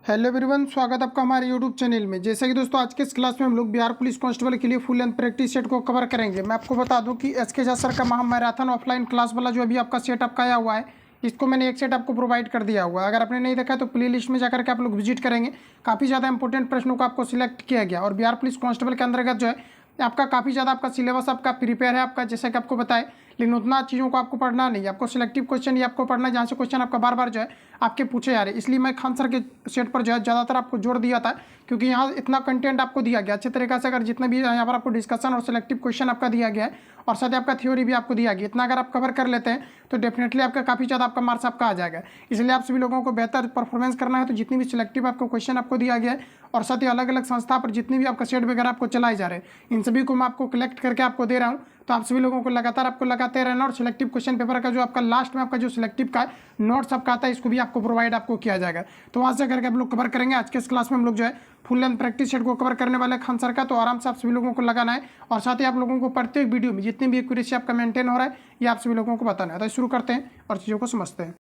Hello everyone, स्वागत है आपका हमारे यूट्यूब चैनल में। जैसा कि दोस्तों आज के इस क्लास में हम लोग बिहार पुलिस कांस्टेबल के लिए फुल लेंथ प्रैक्टिस सेट को कवर करेंगे। मैं आपको बता दूं कि एसके झा सर का महामैराथन ऑफलाइन क्लास वाला जो अभी आपका सेट आपका आया हुआ है, इसको मैंने एक सेट आपको प्रोवाइड कर दिया हुआ है। अगर आपने नहीं देखा तो प्ले लिस्ट में जाकर के आप लोग विजिट करेंगे। काफ़ी ज़्यादा इंपॉर्टेंट प्रश्नों को आपको सिलेक्ट किया गया और बिहार पुलिस कांस्टेबल के अंतर्गत जो है आपका काफ़ी ज़्यादा आपका सिलेबस आपका प्रिपेयर है आपका, जैसा कि आपको बताए। लेकिन उतना चीज़ों को आपको पढ़ना नहीं, आपको सिलेक्टिव क्वेश्चन ही आपको पढ़ना है, जहाँ से क्वेश्चन आपका बार बार जो है आपके पूछे जा रहे हैं। इसलिए मैं खान सर के सेट पर जो है ज़्यादातर आपको जोर दिया था, क्योंकि यहाँ इतना कंटेंट आपको दिया गया अच्छे तरीके से। अगर जितने भी यहाँ पर आपको डिस्कशन और सिलेक्टिव क्वेश्चन आपका दिया गया है और साथ ही आपका थ्योरी भी आपको दिया गया, इतना अगर आप कवर कर लेते हैं तो डेफिनेटली आपका काफ़ी ज़्यादा आपका मार्क्स आपका आ जाएगा। इसलिए आप सभी लोगों को बेहतर परफॉर्मेंस करना है तो जितनी भी सिलेक्टिव आपको क्वेश्चन आपको दिया गया है और साथ ही अलग अलग संस्था पर जितनी भी आपका सेट वगैरह आपको चलाए जा रहे हैं, इन सभी को मैं आपको कलेक्ट करके आपको दे रहा हूँ। तो आप सभी लोगों को लगातार आपको लगाते रहना और सिलेक्टिव क्वेश्चन पेपर का जो आपका लास्ट में आपका जो सिलेक्टिव का नोट्स आपका आता है, इसको भी आपको प्रोवाइड आपको किया जाएगा। तो वहाँ से करके आप लोग कवर करेंगे। आज के इस क्लास में हम लोग जो है फुल लेंथ प्रैक्टिस सेट को कवर करने वाले खान सर का, तो आराम से आप सभी लोगों को लगाना है और साथ ही आप लोगों को प्रत्येक वीडियो में जितनी भी एक्यूरेसी आपका मेंटेन हो रहा है ये आप सभी लोगों को बताना है। तो शुरू करते हैं और चीज़ों को समझते हैं।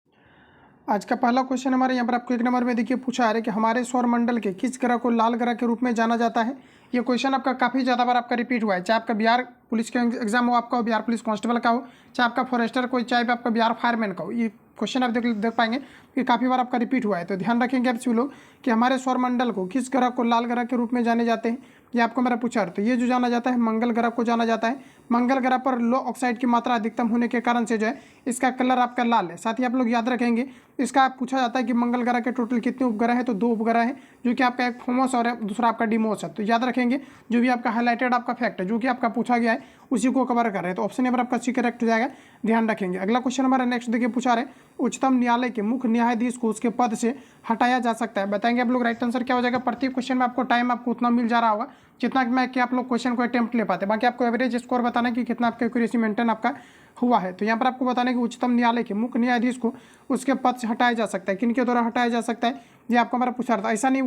आज का पहला क्वेश्चन हमारे यहाँ पर आपको एक नंबर में देखिए पूछा है कि हमारे सौर मंडल के किस ग्रह को लाल ग्रह के रूप में जाना जाता है। ये क्वेश्चन आपका काफ़ी ज़्यादा बार आपका रिपीट हुआ है, चाहे आपका बिहार पुलिस का एग्जाम हो, आपका बिहार पुलिस कांस्टेबल का हो, चाहे आपका फॉरेस्टर को, चाहे आपका बिहार फायरमैन का हो। ये क्वेश्चन आप देख पाएंगे कि काफ़ी बार आपका रिपीट हुआ है। तो ध्यान रखेंगे आप सभी लोग कि हमारे सौर मंडल को किस ग्रह को लाल ग्रह के रूप में जाने जाते हैं, ये आपको मेरा पूछा है। तो ये जो जाना जाता है मंगल ग्रह को जाना जाता है। मंगल ग्रह पर लो ऑक्साइड की मात्रा अधिकतम होने के कारण से जो है इसका कलर आपका लाल है। साथ ही आप लोग याद रखेंगे इसका पूछा जाता है कि मंगल ग्रह के टोटल कितने उपग्रह हैं, तो 2 उपग्रह हैं, जो कि आपका एक फोमोस और दूसरा आपका डिमोस है। तो याद रखेंगे जो भी आपका हाईलाइटेड आपका फैक्ट है जो कि आपका पूछा गया है उसी को कवर कर रहे हैं। तो ऑप्शन नंबर आपका सी करेक्ट हो जाएगा, ध्यान रखेंगे। अगला क्वेश्चन हमारा नेक्स्ट देखिए पूछा रहे उच्चतम न्यायालय के मुख्य न्यायाधीश को उसके पद से हटाया जा सकता है। बताएंगे आप लोग राइट आंसर क्या हो जाएगा। प्रत्येक क्वेश्चन में आपको टाइम आपको उतना मिल जा रहा होगा जितना कि मैं कि आप लोग क्वेश्चन को अटेम्प्ट ले पाते हैं। बाकी आपको एवरेज स्कोर बताना कि कितना आपका एक्यूरेसी मेंटेन आपका हुआ है। तो यहाँ पर आपको बताना कि उच्चतम न्यायालय के मुख्य न्यायाधीश को उसके पद से हटाया जा सकता है। किनके द्वारा हटाया जा सकता है ये आपको हमारा पूछा था। ऐसा नहीं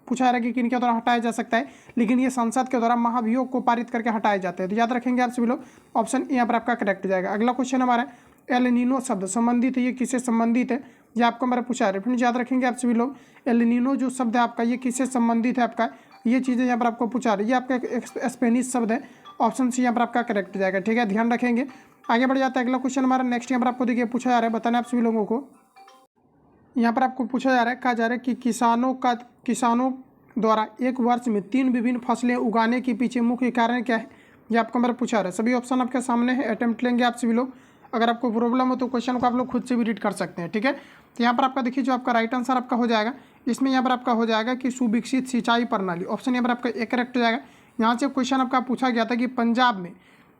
पूछा रहा कि किनके द्वारा हटाया जा सकता है, लेकिन ये संसद के द्वारा महाभियोग को पारित करके हटाए जाते हैं। तो याद रखेंगे आप सभी लोग, ऑप्शन यहाँ पर आपका करेक्ट हो जाएगा। अगला क्वेश्चन हमारा एल नीनो शब्द संबंधित है, ये किससे संबंधित है ये आपको हमारा पूछा है। फिर याद रखेंगे आप सभी लोग एल नीनो जो शब्द है आपका ये किससे संबंधित है आपका, ये चीज़ें यहाँ पर आपको पूछा रही है। ये आपका एक स्पेनिश शब्द है, ऑप्शन सी यहाँ पर आपका करेक्ट हो जाएगा। ठीक है, ध्यान रखेंगे। आगे बढ़ जाता है अगला क्वेश्चन हमारा नेक्स्ट यहाँ पर आपको देखिए पूछा जा रहा है, बताना आप सभी लोगों को। यहाँ पर आपको पूछा जा रहा है, कहा जा रहा है कि किसानों द्वारा एक वर्ष में 3 विभिन्न फसलें उगाने के पीछे मुख्य कारण क्या है, ये आपको मेरा पूछा रहा है। सभी ऑप्शन आपके सामने है, अटेम्प्ट लेंगे आप सभी लोग। अगर आपको प्रॉब्लम हो तो क्वेश्चन को आप लोग खुद से भी रीड कर सकते हैं। ठीक है, तो यहाँ पर आपका देखिए जो आपका राइट आंसर आपका हो जाएगा, इसमें यहाँ पर आपका हो जाएगा कि सुविकसित सिंचाई प्रणाली। ऑप्शन यहाँ पर आपका एक करेक्ट हो जाएगा। यहाँ से क्वेश्चन आपका पूछा गया था कि पंजाब में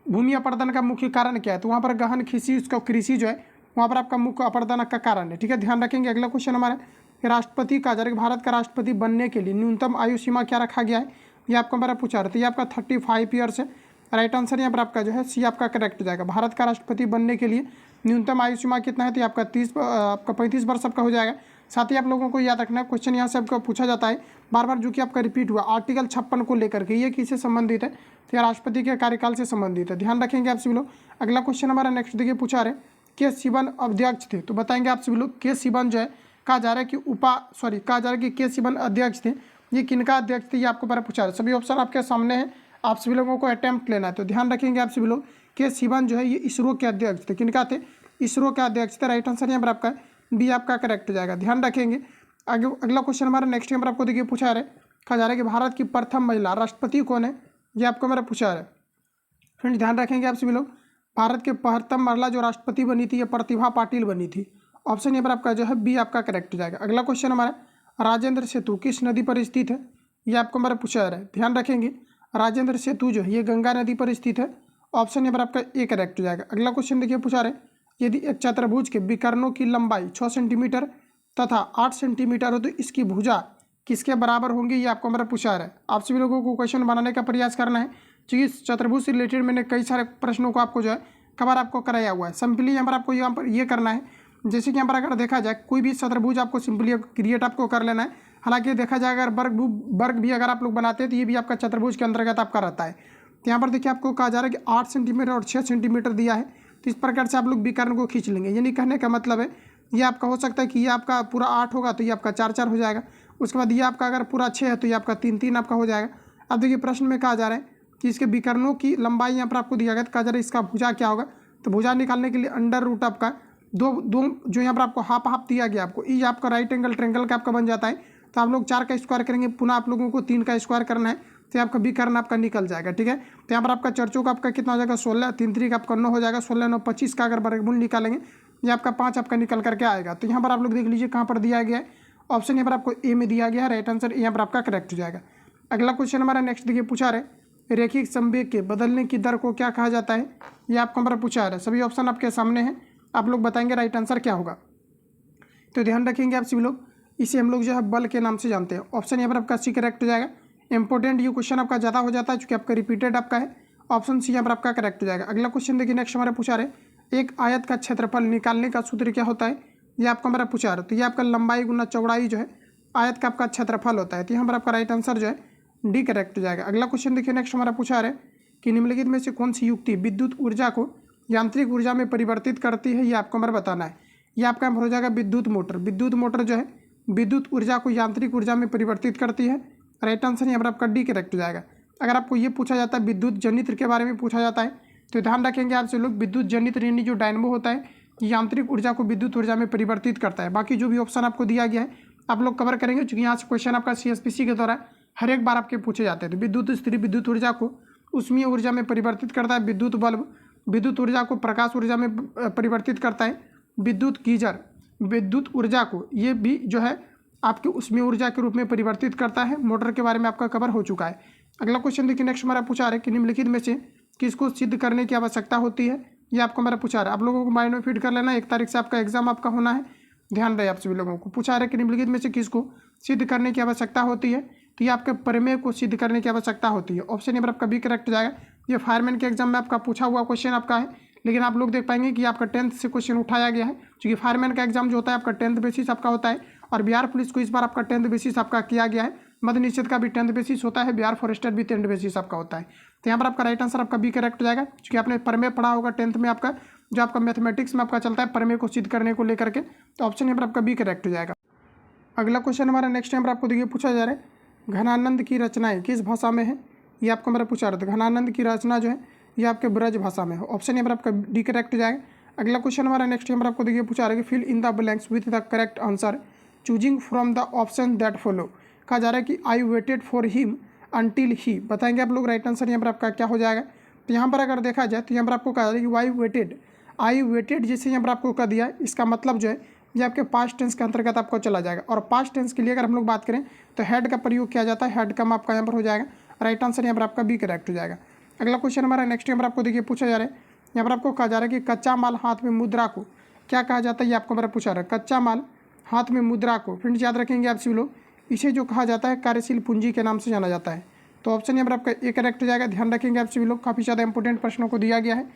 भूमि अपरदन का मुख्य कारण क्या है, तो वहाँ पर गहन कृषि जो है वहाँ पर आपका मुख्य अपरदन का कारण है। ठीक है, ध्यान रखेंगे। अगला क्वेश्चन हमारा राष्ट्रपति का जरा भारत का राष्ट्रपति बनने के लिए न्यूनतम आयु सीमा क्या रखा गया है, ये आपको हमारा पूछा रहा था। ये आपका 35 ईयर्स है। राइट आंसर यहाँ पर आपका जो है सी आपका करेक्ट हो जाएगा। भारत का राष्ट्रपति बनने के लिए न्यूनतम आयु सीमा कितना है, तो आपका 35 वर्ष आपका हो जाएगा। साथ ही आप लोगों को याद रखना है क्वेश्चन यहाँ से आपको पूछा जाता है बार बार, जो कि आपका रिपीट हुआ आर्टिकल 56 को लेकर के, ये किससे संबंधित है, तो ये राष्ट्रपति के कार्यकाल से संबंधित है। ध्यान रखेंगे आप सभी लोग। अगला क्वेश्चन हमारा नेक्स्ट देखिए पूछा रहे के शिवन अध्यक्ष थे, तो बताएंगे आप सभी लोग के शिवन जो है कहा जा रहा है कि कहा जा रहा है कि के शिवन अध्यक्ष थे, ये किनका अध्यक्ष थे ये आपको बार पूछा रहा है। सभी ऑप्शन आपके सामने हैं, आप सभी लोगों को अटेम्प्ट लेना है। तो ध्यान रखेंगे आप सभी लोग के शिवन जो है ये इसरो के अध्यक्ष थे। किनका थे, इसरो के अध्यक्ष थे। राइट आंसर यहाँ पर आपका बी आपका करेक्ट हो जाएगा, ध्यान रखेंगे। आगे अगला क्वेश्चन हमारा नेक्स्ट यहाँ पर आपको देखिए पूछा रहा है, कहा जा रहा है कि भारत की प्रथम महिला राष्ट्रपति कौन है, ये आपको मेरा पूछा रहा है। फ्रेंड ध्यान रखेंगे आप सभी लोग, भारत के प्रथम महिला जो राष्ट्रपति बनी थी ये प्रतिभा पाटिल बनी थी। ऑप्शन यहाँ पर आपका जो है बी आपका करेक्ट हो जाएगा। अगला क्वेश्चन हमारा राजेंद्र सेतु किस नदी पर स्थित है, ये आपको हमारा पूछा रहा है। ध्यान रखेंगे राजेंद्र सेतु जो है ये गंगा नदी पर स्थित है। ऑप्शन यहाँ पर आपका ए करेक्ट हो जाएगा। अगला क्वेश्चन देखिए पूछा रहे, यदि एक चतुर्भुज के विकर्णों की लंबाई 6 सेंटीमीटर तथा 8 सेंटीमीटर हो तो इसकी भुजा किसके बराबर होंगी, ये आपको हमारा पूछा रहा है। आप सभी लोगों को क्वेश्चन बनाने का प्रयास करना है, क्योंकि चतुर्भुज से रिलेटेड मैंने कई सारे प्रश्नों को आपको जो है कवर आपको कराया हुआ है। सिंपली यहाँ पर ये करना है, जैसे कि यहाँ पर अगर देखा जाए कोई भी चतुर्भुज आपको सिंपली क्रिएट आपको कर लेना है। हालांकि देखा जाए अगर वर्ग भी अगर आप लोग बनाते हैं तो ये भी आपका चतुर्भुज के अंतर्गत आपका रहता है। तो यहाँ पर देखिए आपको कहा जा रहा है कि 8 सेंटीमीटर और 6 सेंटीमीटर दिया है, तो इस प्रकार से आप लोग विकर्ण को खींच लेंगे। यानी कहने का मतलब है ये आपका हो सकता है कि ये आपका पूरा 8 होगा तो ये आपका 4 4 हो जाएगा। उसके बाद ये आपका अगर पूरा 6 है तो ये आपका 3 3 आपका हो जाएगा। अब देखिए प्रश्न में कहा जा रहा है कि इसके विकर्णों की लंबाई यहाँ पर आपको दिया गया, तो कहा जा रहा है इसका भुजा क्या होगा। तो भुजा निकालने के लिए अंडर रूट आपका दो जो यहाँ पर आपको हाफ हाफ दिया गया आपको, ये आपका राइट एंगल ट्रेंगल का आपका बन जाता है। तो आप लोग 4 का स्क्वायर करेंगे, पुनः आप लोगों को 3 का स्क्वायर करना है, तो आपका विकर्ण आपका निकल जाएगा। ठीक है, तो यहाँ पर आपका चर्चों का आपका कितना हो जाएगा 16, 3 3 का आपका 9 हो जाएगा, 16 9 25 का अगर वर्गमूल निकालेंगे ये आपका 5 आपका निकल करके आएगा। तो यहाँ पर आप लोग देख लीजिए कहाँ पर दिया गया है, ऑप्शन यहाँ पर आपको ए में दिया गया है, राइट आंसर यहाँ पर आपका करेक्ट हो जाएगा। अगला क्वेश्चन हमारा नेक्स्ट देखिए पूछा रहे रेखिक संवेग के बदलने की दर को क्या कहा जाता है, ये आपको हमारा पूछा रहा है। सभी ऑप्शन आपके सामने हैं, आप लोग बताएंगे राइट आंसर क्या होगा। तो ध्यान रखेंगे आप सभी लोग, इसे हम लोग जो है बल के नाम से जानते हैं। ऑप्शन यहाँ पर आपका सी करेक्ट हो जाएगा। इंपॉर्टेंट ये क्वेश्चन आपका ज़्यादा हो जाता है क्योंकि आपका रिपीटेड आपका है, ऑप्शन सी यहाँ पर आपका करेक्ट हो जाएगा। अगला क्वेश्चन देखिए नेक्स्ट हमारा पूछा रहे एक आयत का क्षेत्रफल निकालने का सूत्र क्या होता है, ये आपको हमारा पूछा रहा। तो ये आपका लंबाई गुना चौड़ाई जो है आयत का आपका क्षेत्रफल होता है। तो यहाँ पर आपका राइट आंसर जो है डी करेक्ट हो जाएगा। अगला क्वेश्चन देखिए नेक्स्ट हमारा पूछा रहे कि निम्नलिखित में से कौन सी युक्ति विद्युत ऊर्जा को यांत्रिक ऊर्जा में परिवर्तित करती है, ये आपको हमारा बताना है। ये आपका हो जाएगा विद्युत मोटर। विद्युत मोटर जो है विद्युत ऊर्जा को यांत्रिक ऊर्जा में परिवर्तित करती है, राइट आंसर यहाँ पर आपका डी करेक्ट हो जाएगा। अगर आपको ये पूछा जाता है विद्युत जनित्र के बारे में पूछा जाता है तो ध्यान रखेंगे आपसे लोग, विद्युत जनित्र यानी जो डायनमो होता है यांत्रिक ऊर्जा को विद्युत ऊर्जा में परिवर्तित करता है। बाकी जो भी ऑप्शन आपको दिया गया है आप लोग कवर करेंगे, क्योंकि यहाँ से क्वेश्चन आपका CSPC के द्वारा हर एक बार आपके पूछे जाते हैं। तो विद्युत स्थिर विद्युत ऊर्जा को उष्मीय ऊर्जा में परिवर्तित करता है, विद्युत बल्ब विद्युत ऊर्जा को प्रकाश ऊर्जा में परिवर्तित करता है, विद्युत गीजर विद्युत ऊर्जा को ये भी जो है आपकी उष्मीय ऊर्जा के रूप में परिवर्तित करता है। मोटर के बारे में आपका कवर हो चुका है। अगला क्वेश्चन देखिए नेक्स्ट हमारा पूछा रहा है कि निम्नलिखित में से किसको सिद्ध करने की आवश्यकता होती है, ये आपको हमारा पूछा रहा है। आप लोगों को माइंड में फिट कर लेना, 1 तारीख से आपका एग्जाम आपका होना है, ध्यान रहे आप सभी लोगों को। पूछा रहा है कि निम्नलिखित में से किसको सिद्ध करने की आवश्यकता होती है, तो ये आपके प्रमेय को सिद्ध करने की आवश्यकता होती है। ऑप्शन यहाँ पर आपका बी करेक्ट हो जाएगा। ये फायरमैन के एग्जाम में आपका पूछा हुआ क्वेश्चन आपका है, लेकिन आप लोग देख पाएंगे कि आपका 10th से क्वेश्चन उठाया गया है, क्योंकि फायरमैन का एग्जाम जो होता है आपका 10th बेसिस आपका होता है, और बिहार पुलिस को इस बार आपका 10th बेसिस आपका किया गया है। मध्य निषेध का भी 10th बेसिस होता है, बिहार फॉरेस्टर भी 10th बेसिस आपका होता है। तो यहाँ पर आपका राइट आंसर आपका बी करेक्ट हो जाएगा, क्योंकि आपने प्रमेय पढ़ा होगा 10th में आपका, जो आपका मैथमेटिक्स में आपका चलता है प्रमेय को सिद्ध करने को लेकर के। तो ऑप्शन यहाँ पर आपका बी करेक्ट हो जाएगा। अगला क्वेश्चन हमारा नेक्स्ट यहाँ पर आपको देखिए पूछा जा रहा है घनानंद की रचनाएं किस भाषा में है, ये आपको हमारा पूछा रहा था। घनानंद की रचना जो है ये आपके ब्रज भाषा में है, ऑप्शन यहाँ पर आपका डी करेक्ट हो जाएगा। अगला क्वेश्चन हमारा नेक्स्ट यहाँ पर आपको देखिए पूछा रहा है कि fill in the blanks with the correct answer choosing from the option that follow. कहा जा रहा है कि I waited for him until he, बताएंगे आप लोग राइट आंसर यहाँ पर आपका क्या हो जाएगा। तो यहाँ पर अगर देखा जाए तो यहाँ पर आपको कहा जा रहा है कि आई वेटेड जैसे यहाँ पर आपको कह दिया, इसका मतलब जो है ये आपके पास्ट टेंस के अंतर्गत आपको चला जाएगा। और पास्ट टेंस के लिए अगर हम लोग बात करें तो हेड का प्रयोग किया जाता है, हेड कम आपका यहाँ पर हो जाएगा, राइट आंसर यहाँ पर आपका बी करेक्ट हो जाएगा। अगला क्वेश्चन हमारा नेक्स्ट यहाँ पर आपको देखिए पूछा जा रहा है, यहाँ पर आपको कहा जा रहा है कि कच्चा माल हाथ में मुद्रा को क्या कहा जाता है, ये आपको हमारा पूछा रहा है। कच्चा माल हाथ में मुद्रा को फ्रेंड्स याद रखेंगे आप सभी लोग, इसे जो कहा जाता है कार्यशील पूंजी के नाम से जाना जाता है। तो ऑप्शन यहाँ पर आपका ए करेक्ट हो जाएगा, ध्यान रखेंगे आप सभी लोग, काफ़ी ज़्यादा इंपॉर्टेंट प्रश्नों को दिया गया है।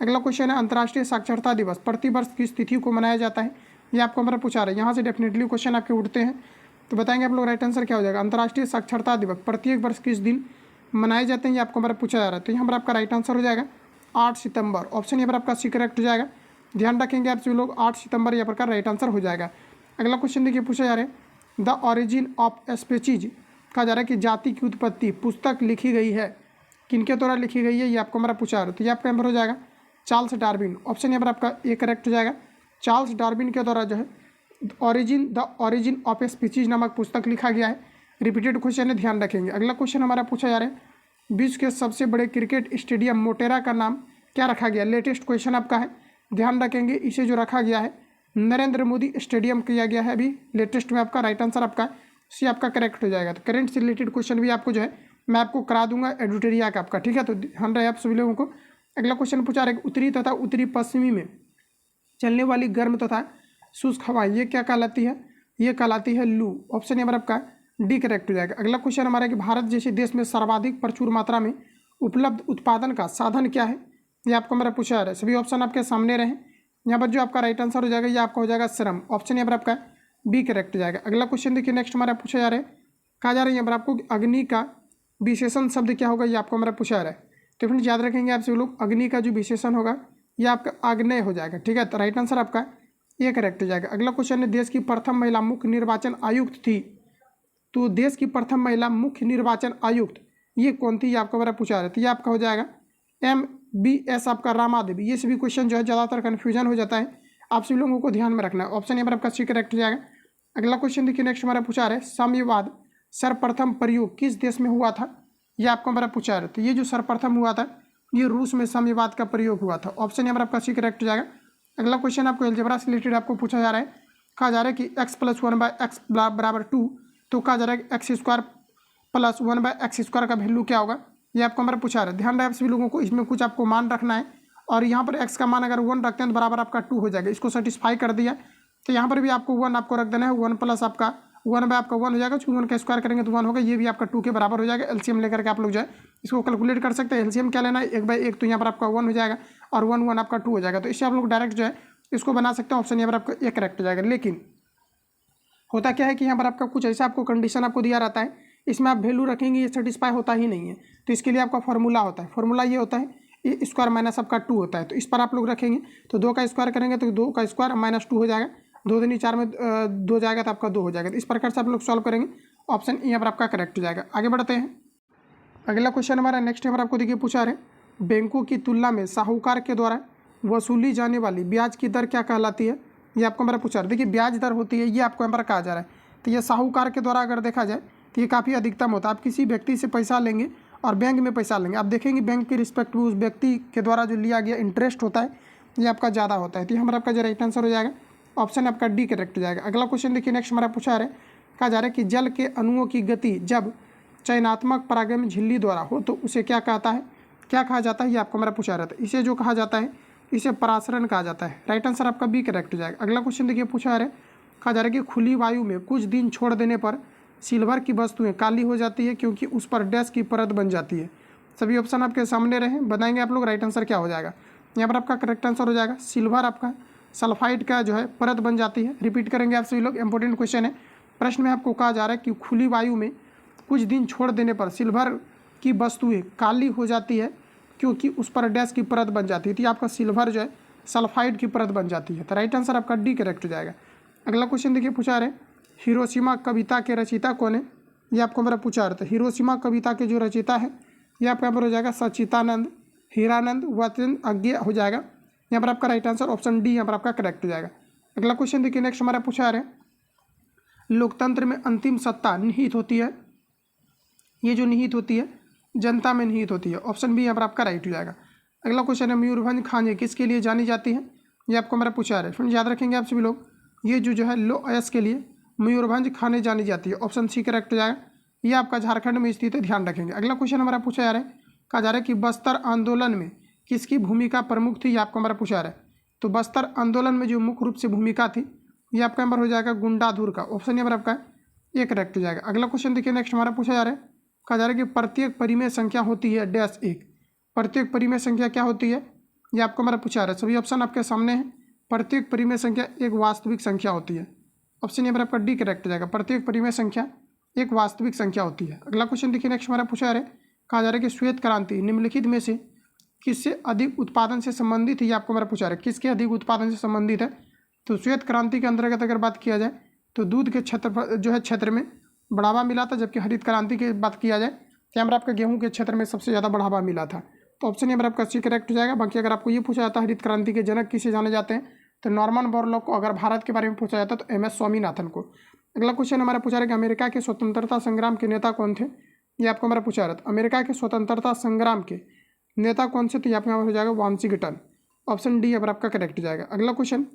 अगला क्वेश्चन है अंतर्राष्ट्रीय साक्षरता दिवस प्रतिवर्ष किस तिथि को मनाया जाता है, ये आपको हमारा पूछा रहा है। यहाँ से डेफिनेटली क्वेश्चन आपके उठते हैं, तो बताएंगे आप लोग राइट आंसर क्या हो जाएगा। अंतर्राष्ट्रीय साक्षरता दिवस प्रत्येक वर्ष किस दिन मनाए जाते हैं, ये आपको हमारा पूछा जा रहा है। तो यहाँ पर आपका राइट आंसर हो जाएगा 8 सितंबर, ऑप्शन यहाँ पर आपका सी करेक्ट हो जाएगा। ध्यान रखेंगे आप सभी लोग, 8 सितंबर यहाँ पर का राइट आंसर हो जाएगा। अगला क्वेश्चन देखिए पूछा जा रहा है द ऑरिजिन ऑफ स्पीसीज, कहा जा रहा है कि जाति की उत्पत्ति पुस्तक लिखी गई है, किनके द्वारा लिखी गई है, ये आपको हमारा पूछा रहा है। तो ये आपका यहाँ पर हो जाएगा चार्ल्स डार्विन, ऑप्शन यहाँ पर आपका ए करेक्ट हो जाएगा। चार्ल्स डार्विन के द्वारा जो है द ऑरिजिन ऑफ स्पीसीज नामक पुस्तक लिखा गया है। रिपीटेड क्वेश्चन है, ध्यान रखेंगे। अगला क्वेश्चन हमारा पूछा जा रहा है विश्व के सबसे बड़े क्रिकेट स्टेडियम मोटेरा का नाम क्या रखा गया, लेटेस्ट क्वेश्चन आपका है, ध्यान रखेंगे। इसे जो रखा गया है नरेंद्र मोदी स्टेडियम किया गया है, अभी लेटेस्ट में आपका राइट आंसर आपका सी आपका करेक्ट हो जाएगा। तो करंट से रिलेटेड क्वेश्चन भी आपको जो है मैं आपको करा दूंगा एडिटोरिया का आपका, ठीक है, तो ध्यान रहे आप सभी लोगों को। अगला क्वेश्चन पूछा रहा है उत्तरी तथा उत्तरी पश्चिमी में चलने वाली गर्म तथा शुष्क हवा ये क्या कहलाती है, ये कहलाती है लू, ऑप्शन यहाँ पर आपका डी करेक्ट हो जाएगा। अगला क्वेश्चन हमारा है कि भारत जैसे देश में सर्वाधिक प्रचुर मात्रा में उपलब्ध उत्पादन का साधन क्या है, ये आपको हमारा पूछा जा रहा है। सभी ऑप्शन आपके सामने रहे, यहाँ पर जो आपका राइट आंसर हो जाएगा ये आपका हो जाएगा श्रम, ऑप्शन यहाँ पर आपका बी करेक्ट हो जाएगा। अगला क्वेश्चन देखिए नेक्स्ट हमारा पूछा जा रहा है, कहा जा रहा है यहाँ पर आपको अग्नि का विशेषण शब्द क्या होगा, ये आपको हमारा पूछा जा रहा है। तो फ्रेंड्स याद रखेंगे आप सभी लोग, अग्नि का जो विशेषण होगा ये आपका आग्नेय हो जाएगा, ठीक है, तो राइट आंसर आपका ये करेक्ट हो जाएगा। अगला क्वेश्चन है देश की प्रथम महिला मुख्य निर्वाचन आयुक्त थी, तो देश की प्रथम महिला मुख्य निर्वाचन आयुक्त ये कौन थी, ये आपका मेरा पूछा रहा था। ये आपका हो जाएगा MBS आपका रामा देवी। ये सभी क्वेश्चन जो है ज़्यादातर कन्फ्यूजन हो जाता है, आप सभी लोगों को ध्यान में रखना है। ऑप्शन नंबर आपका सी करेक्ट हो जाएगा। अगला क्वेश्चन देखिए, नेक्स्ट हमारा पूछा रहा है साम्यवाद सर्वप्रथम प्रयोग किस देश में हुआ था, ये आपको हमारा पूछा रहा था। ये जो सर्वप्रथम हुआ था ये रूस में साम्यवाद का प्रयोग हुआ था। ऑप्शन नंबर आपका सी करेक्ट हो जाएगा। अगला क्वेश्चन आपको एल्जेब्रा से रिलेटेड आपको पूछा जा रहा है, कहा जा रहा है कि x+1/x बराबर 2, तो कहा जा रहा है कि x² + 1/x² का वैल्यू क्या होगा, ये आपको हमारा पूछा रहा है। ध्यान रहे आप सभी लोगों को, इसमें कुछ आपको मान रखना है और यहाँ पर x का मान अगर 1 रखते हैं तो बराबर आपका 2 हो जाएगा। इसको सेटिस्फाई कर दिया तो यहाँ पर भी आपको 1 आपको रख देना है, 1 प्लस आपका 1/1 हो जाएगा, क्योंकि 1 का स्क्वायर करेंगे तो 1 होगा, ये भी आपका 2 के बराबर हो जाएगा। एलसीएम लेकर के आप लोग जो है इसको कैलकुलेट कर सकते हैं। एलसीएम क्या लेना है, 1/1, तो यहाँ पर आपका 1 हो जाएगा और 1 आपका 2 हो जाएगा। तो इससे आप लोग डायरेक्ट जो है इसको बना सकते हैं। ऑप्शन यहाँ पर आपका एक करेक्ट हो जाएगा। लेकिन होता क्या है कि यहाँ पर आपका कुछ ऐसा आपको कंडीशन आपको दिया रहता है, इसमें आप वैल्यू रखेंगे ये सेटिस्फाई होता ही नहीं है, तो इसके लिए आपका फॉर्मूला होता है। फॉर्मूला ये होता है ए स्क्वायर माइनस आपका 2 होता है, तो इस पर आप लोग रखेंगे तो 2 का स्क्वायर करेंगे तो 2 का स्क्वायर -2 हो जाएगा, 2 दूनी 4 में 2 जाएगा तो आपका 2 हो जाएगा। तो इस प्रकार से आप लोग सॉल्व करेंगे। ऑप्शन यहाँ पर आपका करेक्ट हो जाएगा। आगे बढ़ते हैं। अगला क्वेश्चन हमारा नेक्स्ट यहाँ पर आपको देखिए पूछा रहे, बैंकों की तुलना में साहूकार के द्वारा वसूली जाने वाली ब्याज की दर क्या कहलाती है, ये आपको हमारा पूछा रहा है। देखिए ब्याज दर होती है, ये आपको यहाँ पर कहा जा रहा है, तो ये साहूकार के द्वारा अगर देखा जाए तो ये काफ़ी अधिकतम होता है। आप किसी व्यक्ति से पैसा लेंगे और बैंक में पैसा लेंगे, आप देखेंगे बैंक के रिस्पेक्ट में उस व्यक्ति के द्वारा जो लिया गया इंटरेस्ट होता है ये आपका ज़्यादा होता है। तो ये हमारा आपका जो राइट आंसर हो जाएगा। ऑप्शन आपका डी करेक्ट हो जाएगा। अगला क्वेश्चन देखिए, नेक्स्ट हमारा पूछा रहा है, कहा जा रहा है कि जल के अणुओं की गति जब चयनात्मक परागम झिल्ली द्वारा हो तो उसे क्या कहता है, क्या कहा जाता है, ये आपको हमारा पूछा रहता है। इसे जो कहा जाता है इसे परासरण कहा जाता है। राइट आंसर आपका बी करेक्ट हो जाएगा। अगला क्वेश्चन देखिए पूछा रहा है, कहा जा रहा है कि खुली वायु में कुछ दिन छोड़ देने पर सिल्वर की वस्तुएं काली हो जाती है क्योंकि उस पर डैश की परत बन जाती है। सभी ऑप्शन आपके सामने रहे, बताएंगे आप लोग राइट आंसर क्या हो जाएगा। यहाँ पर आपका करेक्ट आंसर हो जाएगा सिल्वर आपका सल्फाइड का जो है परत बन जाती है। रिपीट करेंगे आप सभी लोग, इंपॉर्टेंट क्वेश्चन है। प्रश्न में आपको कहा जा रहा है कि खुली वायु में कुछ दिन छोड़ देने पर सिल्वर की वस्तुएं काली हो जाती है क्योंकि उस पर डैश की परत बन जाती है। तो आपका सिल्वर जो है सल्फाइड की परत बन जाती है। तो राइट आंसर आपका डी करेक्ट हो जाएगा। अगला क्वेश्चन देखिए पूछा रहे, हिरोशिमा कविता के रचयिता कौन है, ये आपको मेरा पूछा रहा था। हिरोशिमा कविता के जो रचयिता है ये आपका यहाँ पर हो जाएगा सचितानंद हीरानंद वतन अज्ञ हो जाएगा। यहाँ पर आपका राइट आंसर ऑप्शन डी यहाँ पर आपका करेक्ट हो जाएगा। अगला क्वेश्चन देखिए, नेक्स्ट हमारा पूछा रहे, लोकतंत्र में अंतिम सत्ता निहित होती है, ये जो निहित होती है जनता में निहित होती है। ऑप्शन बी यहाँ पर आपका राइट हो जाएगा। अगला क्वेश्चन है, मयूरभंज खाने किसके लिए जानी जाती है, ये आपको हमारा पूछा रहा है। फ्रेंड्स याद रखेंगे आप सभी लोग, ये जो है लो अयस के लिए मयूरभंज खाने जानी जाती है। ऑप्शन सी करेक्ट हो जाएगा। ये आपका झारखंड में स्थित है, ध्यान रखेंगे। अगला क्वेश्चन हमारा पूछा जा रहा है, कहा जा रहा है कि बस्तर आंदोलन में किसकी भूमिका प्रमुख थी, ये आपको हमारा पूछा रहा है। तो बस्तर आंदोलन में जो मुख्य रूप से भूमिका थी ये आपका नंबर हो जाएगा गुंडाधुर का। ऑप्शन नंबर आपका ये करेक्ट हो जाएगा। अगला क्वेश्चन देखिए, नेक्स्ट हमारा पूछा जा रहा है, कहा जा रहा है कि प्रत्येक परिमेय संख्या होती है डैश एक। प्रत्येक परिमेय संख्या क्या होती है, ये आपको हमारा पूछा रहा है। सभी ऑप्शन आपके सामने हैं। प्रत्येक परिमेय संख्या एक वास्तविक संख्या होती है। ऑप्शन नंबर आपका डी करेक्ट हो जाएगा। प्रत्येक परिमेय संख्या एक वास्तविक संख्या होती है। अगला क्वेश्चन देखिए, नेक्स्ट हमारा पूछा जा रहा है, कहा जा रहा है कि श्वेत क्रांति निम्नलिखित में से किससे अधिक उत्पादन से संबंधित है, ये आपको हमारा पूछा रहा है। किसके अधिक उत्पादन से संबंधित है, तो श्वेत क्रांति के अंतर्गत अगर बात किया जाए तो दूध के क्षेत्र में बढ़ावा मिला था, जबकि हरित क्रांति की बात किया जाए तो यहाँ पर आपका गेहूं के क्षेत्र में सबसे ज़्यादा बढ़ावा मिला था। तो ऑप्शन यहाँ पर आपका सी करेक्ट हो जाएगा। बाकी अगर आपको ये पूछा जाता है हरित क्रांति के जनक किसे जाने जाते हैं, तो नॉर्मन बोरलॉग को। अगर भारत के बारे में पूछा जाता है तो MS स्वामीनाथन को। अगला क्वेश्चन हमारा पूछा रहा है कि अमेरिका के स्वतंत्रता संग्राम के नेता कौन थे, ये आपको हमारा पूछा रहा था। अमेरिका के स्वतंत्रता संग्राम के नेता कौन से थे, यहाँ पर हो जाएगा वाशिंगटन। ऑप्शन डी यहाँ पर आपका करेक्ट हो जाएगा। अगला क्वेश्चन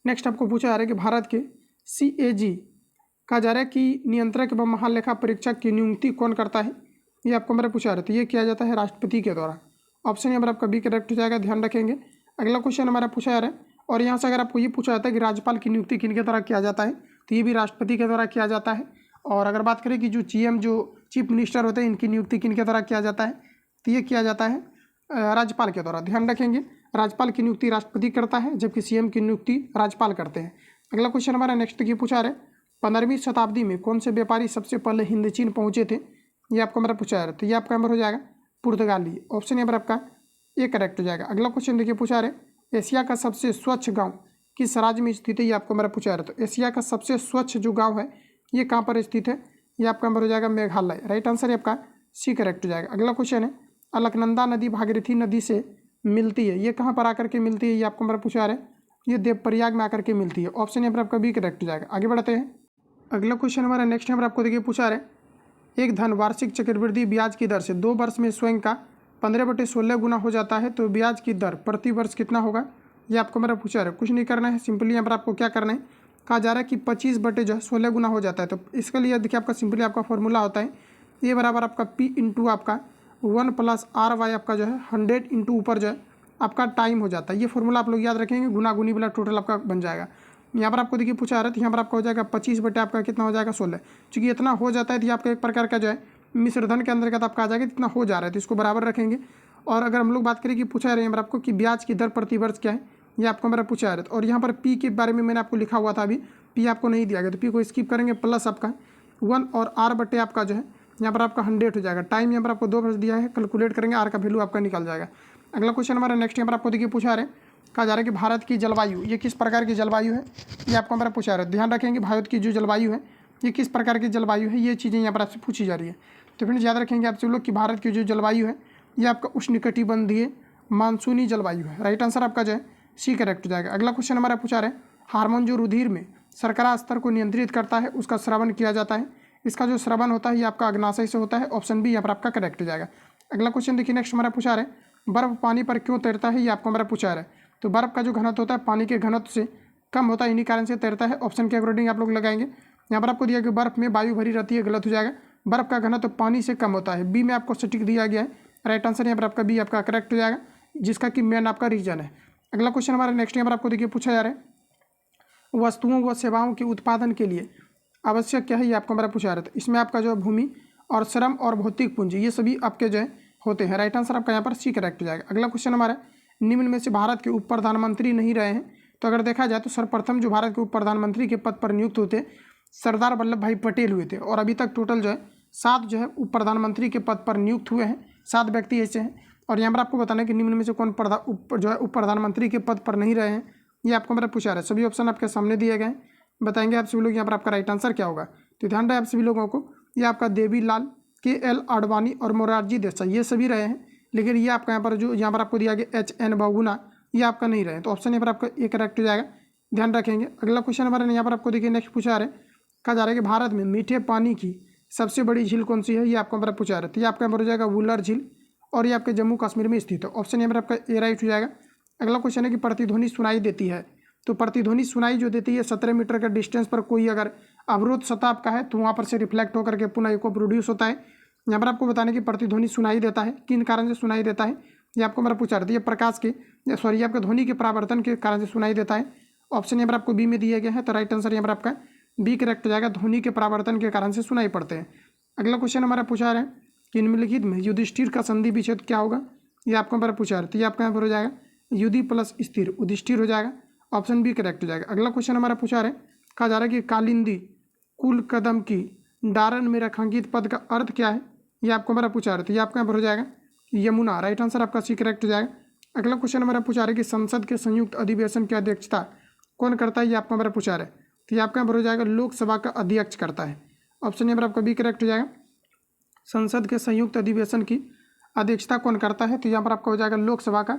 नेक्स्ट आपको पूछा जा रहा है कि भारत के CAG कहा जा रहा है कि नियंत्रक एवं महालेखा परीक्षक की नियुक्ति कौन करता है, ये आपको मेरा पूछा रहा था। ये किया जाता है राष्ट्रपति के द्वारा। ऑप्शन यहाँ पर आपका बी करेक्ट हो जाएगा, ध्यान रखेंगे। अगला क्वेश्चन हमारा पूछा जा रहा है, और यहाँ से अगर आपको ये पूछा जाता है कि राज्यपाल की नियुक्ति किनके द्वारा किया जाता है, तो ये भी राष्ट्रपति के द्वारा किया जाता है। और अगर बात करें कि जो चीफ मिनिस्टर होते हैं इनकी नियुक्ति किनके द्वारा किया जाता है, तो ये किया जाता है राज्यपाल के द्वारा। ध्यान रखेंगे, राज्यपाल की नियुक्ति राष्ट्रपति करता है, जबकि CM की नियुक्ति राज्यपाल करते हैं। अगला क्वेश्चन हमारा नेक्स्ट ये पूछा रहा है, 15वीं शताब्दी में कौन से व्यापारी सबसे पहले हिंद चीन पहुँचे थे, ये आपको मेरा पूछा जा रहा है। तो ये आपका नंबर हो जाएगा पुर्तगाली। ऑप्शन यहाँ पर आपका ये करेक्ट हो जाएगा। अगला क्वेश्चन देखिए पूछा रहे, एशिया का सबसे स्वच्छ गाँव किस राज्य में स्थित है, ये आपको मेरा पूछा जा रहा है। तो एशिया का सबसे स्वच्छ जो गाँव है ये कहाँ पर स्थित है? ये आपका नंबर हो जाएगा मेघालय। राइट आंसर है आपका सी करेक्ट हो जाएगा। अगला क्वेश्चन है अलकनंदा नदी भागीरथी नदी से मिलती है, ये कहाँ पर आकर के मिलती है? ये आपको नंबर पूछा रहा है, ये देवप्रयाग में आकर के मिलती है। ऑप्शन यहाँ पर आपका बी करेक्ट हो जाएगा। आगे बढ़ते हैं। अगला क्वेश्चन हमारा नेक्स्ट नंबर आपको देखिए पूछा रहे, एक धन वार्षिक चक्रवृद्धि ब्याज की दर से 2 वर्ष में स्वयं का 15/16 गुना हो जाता है तो ब्याज की दर प्रति वर्ष कितना होगा? ये आपको मेरा पूछा रहा है। कुछ नहीं करना है, सिंपली यहाँ पर आपको क्या करना है, कहा जा रहा है कि 25/16 गुना हो जाता है। तो इसके लिए देखिए आपका सिंपली आपका फॉर्मूला होता है ये बराबर आपका P इंटू आपका 1 + RY आपका जो है 100 इंटू ऊपर जो है आपका टाइम हो जाता है। ये फॉर्मूला आप लोग याद रखेंगे, गुना गुनी वाला टोटल आपका बन जाएगा। यहाँ पर आपको देखिए पूछा रहा है तो यहाँ पर आपका हो जाएगा 25 आपका कितना हो जाएगा 16। चूँकि इतना हो जाता है तो ये आपका एक प्रकार का जो है मिश्रधन के अंतर्गत आपका आ जाएगा, इतना हो जा रहा है तो इसको बराबर रखेंगे। और अगर हम लोग बात करें कि पूछा रहे हैं आपको कि ब्याज की दर प्रति वर्ष क्या है, ये आपको मेरा पूछा रहा है। और यहाँ पर पी के बारे में मैंने आपको लिखा हुआ था, अभी पी आपको नहीं दिया गया तो पी को स्किप करेंगे, प्लस आपका 1 और R बटे आपका जो है यहाँ पर आपका 100 हो जाएगा। टाइम यहाँ पर आपको 2 वर्ष दिया है, कैलकुलेट करेंगे R का वैल्यू आपका निकल जाएगा। अगला क्वेश्चन हमारा नेक्स्ट यहाँ पर आपको देखिए पूछा रहे, कहा जा रहा है कि भारत की जलवायु ये किस प्रकार की जलवायु है, ये आपको हमारा पूछा रहा है। ध्यान रखेंगे भारत की जो जलवायु है ये किस प्रकार की जलवायु है, ये चीज़ें यहाँ पर आपसे पूछी जा रही है। तो फ्रेंड्स याद रखेंगे आपसे लोग कि भारत की जो जलवायु है ये आपका उष्णकटिबंधीय मानसूनी जलवायु है। राइट आंसर आपका जो है सी करेक्ट हो जाएगा। अगला क्वेश्चन हमारा पूछा रहे, हार्मोन जो रुधिर में शर्करा स्तर को नियंत्रित करता है उसका स्रवण किया जाता है, इसका जो स्रवण होता है ये आपका अग्नाशय से होता है। ऑप्शन बी यहाँ पर आपका करेक्ट हो जाएगा। अगला क्वेश्चन देखिए नेक्स्ट हमारा पूछा रहे, बर्फ पानी पर क्यों तैरता है, ये आपको हमारा पूछा रहा है। तो बर्फ का जो घनत्व होता है पानी के घनत्व से कम होता है, इन्हीं कारण से तैरता है। ऑप्शन के अकॉर्डिंग आप लोग लगाएंगे। यहाँ पर आपको दिया कि बर्फ में वायु भरी रहती है, गलत हो जाएगा। बर्फ का घनत्व पानी से कम होता है, बी में आपको सटीक दिया गया है। राइट आंसर यहाँ पर आपका बी आपका करेक्ट हो जाएगा, जिसका कि मेन आपका रीजन है। अगला क्वेश्चन हमारा नेक्स्ट यहाँ पर आपको देखिए पूछा जा रहा है, वस्तुओं व सेवाओं के उत्पादन के लिए आवश्यक क्या है, ये आपको हमारा पूछा जा रहा है। तो इसमें आपका जो भूमि और श्रम और भौतिक पूंजी ये सभी आपके जो है होते हैं। राइट आंसर आपका यहाँ पर सी करेक्ट हो जाएगा। अगला क्वेश्चन हमारा, निम्न में से भारत के उप प्रधानमंत्री नहीं रहे हैं। तो अगर देखा जाए तो सर्वप्रथम जो भारत के उप प्रधानमंत्री के पद पर नियुक्त होते सरदार वल्लभ भाई पटेल हुए थे, और अभी तक टोटल जो है 7 जो है उप प्रधानमंत्री के पद पर नियुक्त हुए हैं, 7 व्यक्ति ऐसे हैं। और यहाँ पर आपको बताना है कि निम्न में से कौन जो है उप प्रधानमंत्री के पद पर नहीं रहे हैं, ये आपको मेरा पूछा रहा है। सभी ऑप्शन आपके सामने दिए गए हैं, बताएंगे आप सभी लोग यहाँ पर आपका राइट आंसर क्या होगा। तो ध्यान रहे आप सभी लोगों को, ये आपका देवीलाल, KL आडवाणी और मोरारजी देसाई ये सभी रहे हैं, लेकिन ये आपका यहाँ पर जो यहाँ पर आपको दिया गया HN बहुगुणा ये आपका नहीं रहे। तो ऑप्शन यहाँ पर आपका ए करेक्ट हो जाएगा, ध्यान रखेंगे। अगला क्वेश्चन हमारे यहाँ पर आपको देखिए नेक्स्ट पूछा रहे, कहा जा रहा है कि भारत में मीठे पानी की सबसे बड़ी झील कौन सी है, ये आपको हमारा पूछा रहे। तो ये आपका हो जाएगा वुलर झील, और ये आपके जम्मू कश्मीर में स्थित है। ऑप्शन यहाँ पर आपका ए राइट हो जाएगा। अगला क्वेश्चन है कि प्रतिध्वनि सुनाई देती है। तो प्रतिध्वनि सुनाई जो देती है 17 मीटर का डिस्टेंस पर कोई अगर अवरोध सतह आपका है तो वहाँ पर से रिफ्लेक्ट होकर के पुनः इको प्रोड्यूस होता है। यहाँ पर आपको बताने की प्रतिध्वनि सुनाई देता है, किन कारण से सुनाई देता है, ये आपको मेरा पूछा रहा था। ये प्रकाश के सॉरी आपका ध्वनि के परावर्तन के कारण से सुनाई देता है। ऑप्शन यहाँ पर आपको बी में दिया गया है, तो राइट आंसर यहाँ पर आपका बी करेक्ट हो जाएगा, ध्वनि के परावर्तन के कारण से सुनाई पड़ते हैं। अगला क्वेश्चन हमारा पूछा रहा है कि निम्नलिखित में युधिष्ठिर का संधि विच्छेद क्या होगा, ये आपको हमारा पूछा रहा है। तो ये आपका यहाँ पर हो जाएगा युधि प्लस स्थिर युधिष्ठिर हो जाएगा, ऑप्शन बी करेक्ट हो जाएगा। अगला क्वेश्चन हमारा पूछा रहा है, कहा जा रहा है कि कालिंदी कुल कदम की डारन में रेखांकित पद का अर्थ क्या है, ये आपको हमारा पूछा रहा है। तो ये आपका यहाँ पर हो जाएगा यमुना, राइट आंसर आपका सी करेक्ट हो जाएगा। अगला क्वेश्चन हमारा पूछा रहा है कि संसद के संयुक्त अधिवेशन की अध्यक्षता कौन करता है, ये आपको हमारा पूछा रहा है। तो ये आपका यहाँ पर हो जाएगा लोकसभा का अध्यक्ष करता है। ऑप्शन यहाँ पर आपका बी करेक्ट हो जाएगा, संसद के संयुक्त अधिवेशन की अध्यक्षता कौन करता है, तो यहाँ पर आपका हो जाएगा लोकसभा का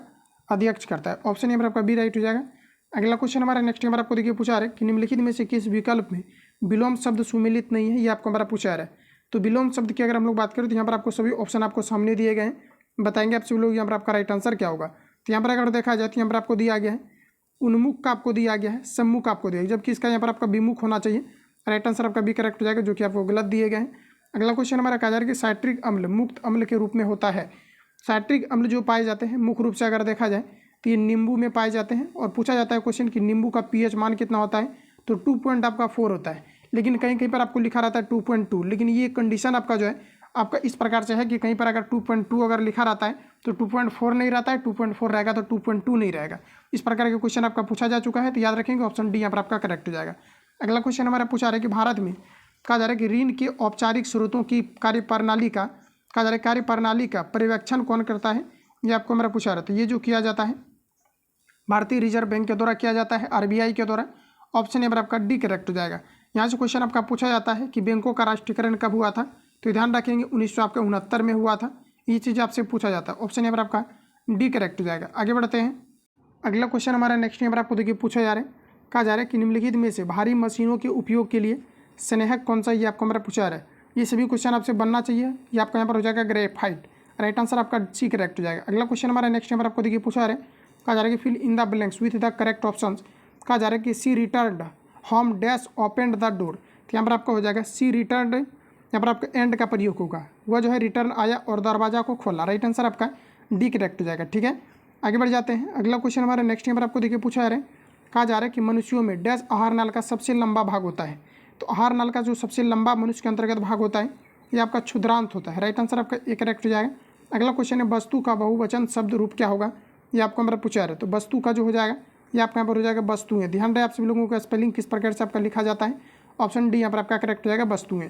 अध्यक्ष करता है। ऑप्शन यहाँ पर आपका बी राइट हो जाएगा। अगला क्वेश्चन हमारा नेक्स्ट हमारा आपको देखिए पूछा रहा है कि निम्नलिखित में से किस विकल्प में विलोम शब्द सुमेलित नहीं है, ये आपको हमारा पूछा रहा है। तो विलोम शब्द की अगर हम लोग बात करें तो यहाँ पर आपको सभी ऑप्शन आपको सामने दिए गए हैं, बताएंगे आप सभी लोग यहाँ पर आपका राइट आंसर क्या होगा। तो यहाँ पर अगर देखा जाए तो यहाँ पर आपको दिया गया है उन्मुख का आपको दिया गया है, सम्मुख आपको दिया गया, जबकि इसका यहाँ पर आपका विमुख होना चाहिए। राइट आंसर आपका बी करेक्ट हो जाएगा, जो कि आपको गलत दिए गए हैं। अगला क्वेश्चन हमारा कहा जा रहा है कि साइट्रिक अम्ल मुक्त अम्ल के रूप में होता है। साइट्रिक अम्ल जो पाए जाते हैं मुख्य रूप से अगर देखा जाए तो ये नींबू में पाए जाते हैं, और पूछा जाता है क्वेश्चन कि नींबू का pH मान कितना होता है, तो 2.4 होता है, लेकिन कहीं कहीं पर आपको लिखा रहता है 2.2। लेकिन ये कंडीशन आपका जो है आपका इस प्रकार से है कि कहीं पर अगर 2.2 अगर लिखा रहता है तो 2.4 नहीं रहता है, 2.4 रहेगा तो 2.2 नहीं रहेगा। इस प्रकार के क्वेश्चन आपका पूछा जा चुका है, तो याद रखेंगे ऑप्शन डी यहाँ पर आपका करेक्ट हो जाएगा। अगला क्वेश्चन हमारा पूछा रहा है कि भारत में कहा जा रहा है कि ऋण के औपचारिक स्रोतों की कार्यप्रणाली का कहा जा रहा है कार्यप्रणाली का पर्यवेक्षण कौन करता है, ये आपको हमारा पूछा रहा था। ये जो किया जाता है भारतीय रिजर्व बैंक के द्वारा किया जाता है, RBI के द्वारा। ऑप्शन यहाँ पर आपका डी करेक्ट हो जाएगा। यहाँ से क्वेश्चन आपका पूछा जाता है कि बैंकों का राष्ट्रीयकरण कब हुआ था, तो ध्यान रखेंगे 1969 में हुआ था। ये चीज़ आपसे पूछा जाता है। ऑप्शन यहाँ पर आपका डी करेक्ट हो जाएगा। आगे बढ़ते हैं। अगला क्वेश्चन हमारा नेक्स्ट यहाँ पर आपको देखिए पूछा जा रहा है, कहा जा रहा है कि निम्नलिखित में से भारी मशीनों के उपयोग के लिए स्नेहक कौन सा, ये आपको हमारा पूछा जा रहा है। ये सभी क्वेश्चन आपसे बनना चाहिए। ये आपका यहाँ पर हो जाएगा ग्रेफाइट। राइट आंसर आपका सी करेक्ट हो जाएगा। अगला क्वेश्चन हमारा नेक्स्ट यहाँ पर आपको देखिए पूछा जा रहा है, कहा जा रहा है कि fill in the blanks with the correct option. कहा जा रहा है कि she returned home dash opened the door. तो यहाँ पर आपका हो जाएगा सी रिटर्न्ड, यहाँ पर आपका एंड का प्रयोग होगा, वह जो है रिटर्न आया और दरवाजा को खोला। राइट आंसर आपका डी करेक्ट हो जाएगा। ठीक है, आगे बढ़ जाते हैं। अगला क्वेश्चन हमारा नेक्स्ट यहाँ पर आपको देखिए पूछा जा रहा है, कहा जा रहा है कि मनुष्यों में डैश आहार नाल का सबसे लंबा भाग होता है। तो आहार नाल का जो सबसे लंबा मनुष्य के अंतर्गत भाग होता है ये आपका क्षुद्रांत होता है। राइट आंसर आपका ए करेक्ट हो जाएगा। अगला क्वेश्चन है वस्तु का बहुवचन शब्द रूप क्या होगा, ये आपको हमारा पूछा जा रहा है। तो वस्तु का जो हो जाएगा ये आपका यहाँ पर हो जाएगा वस्तुएं। ध्यान रहे आप सभी लोगों का स्पेलिंग किस प्रकार से आपका लिखा जाता है। ऑप्शन डी यहाँ पर आपका करेक्ट हो जाएगा वस्तुएं।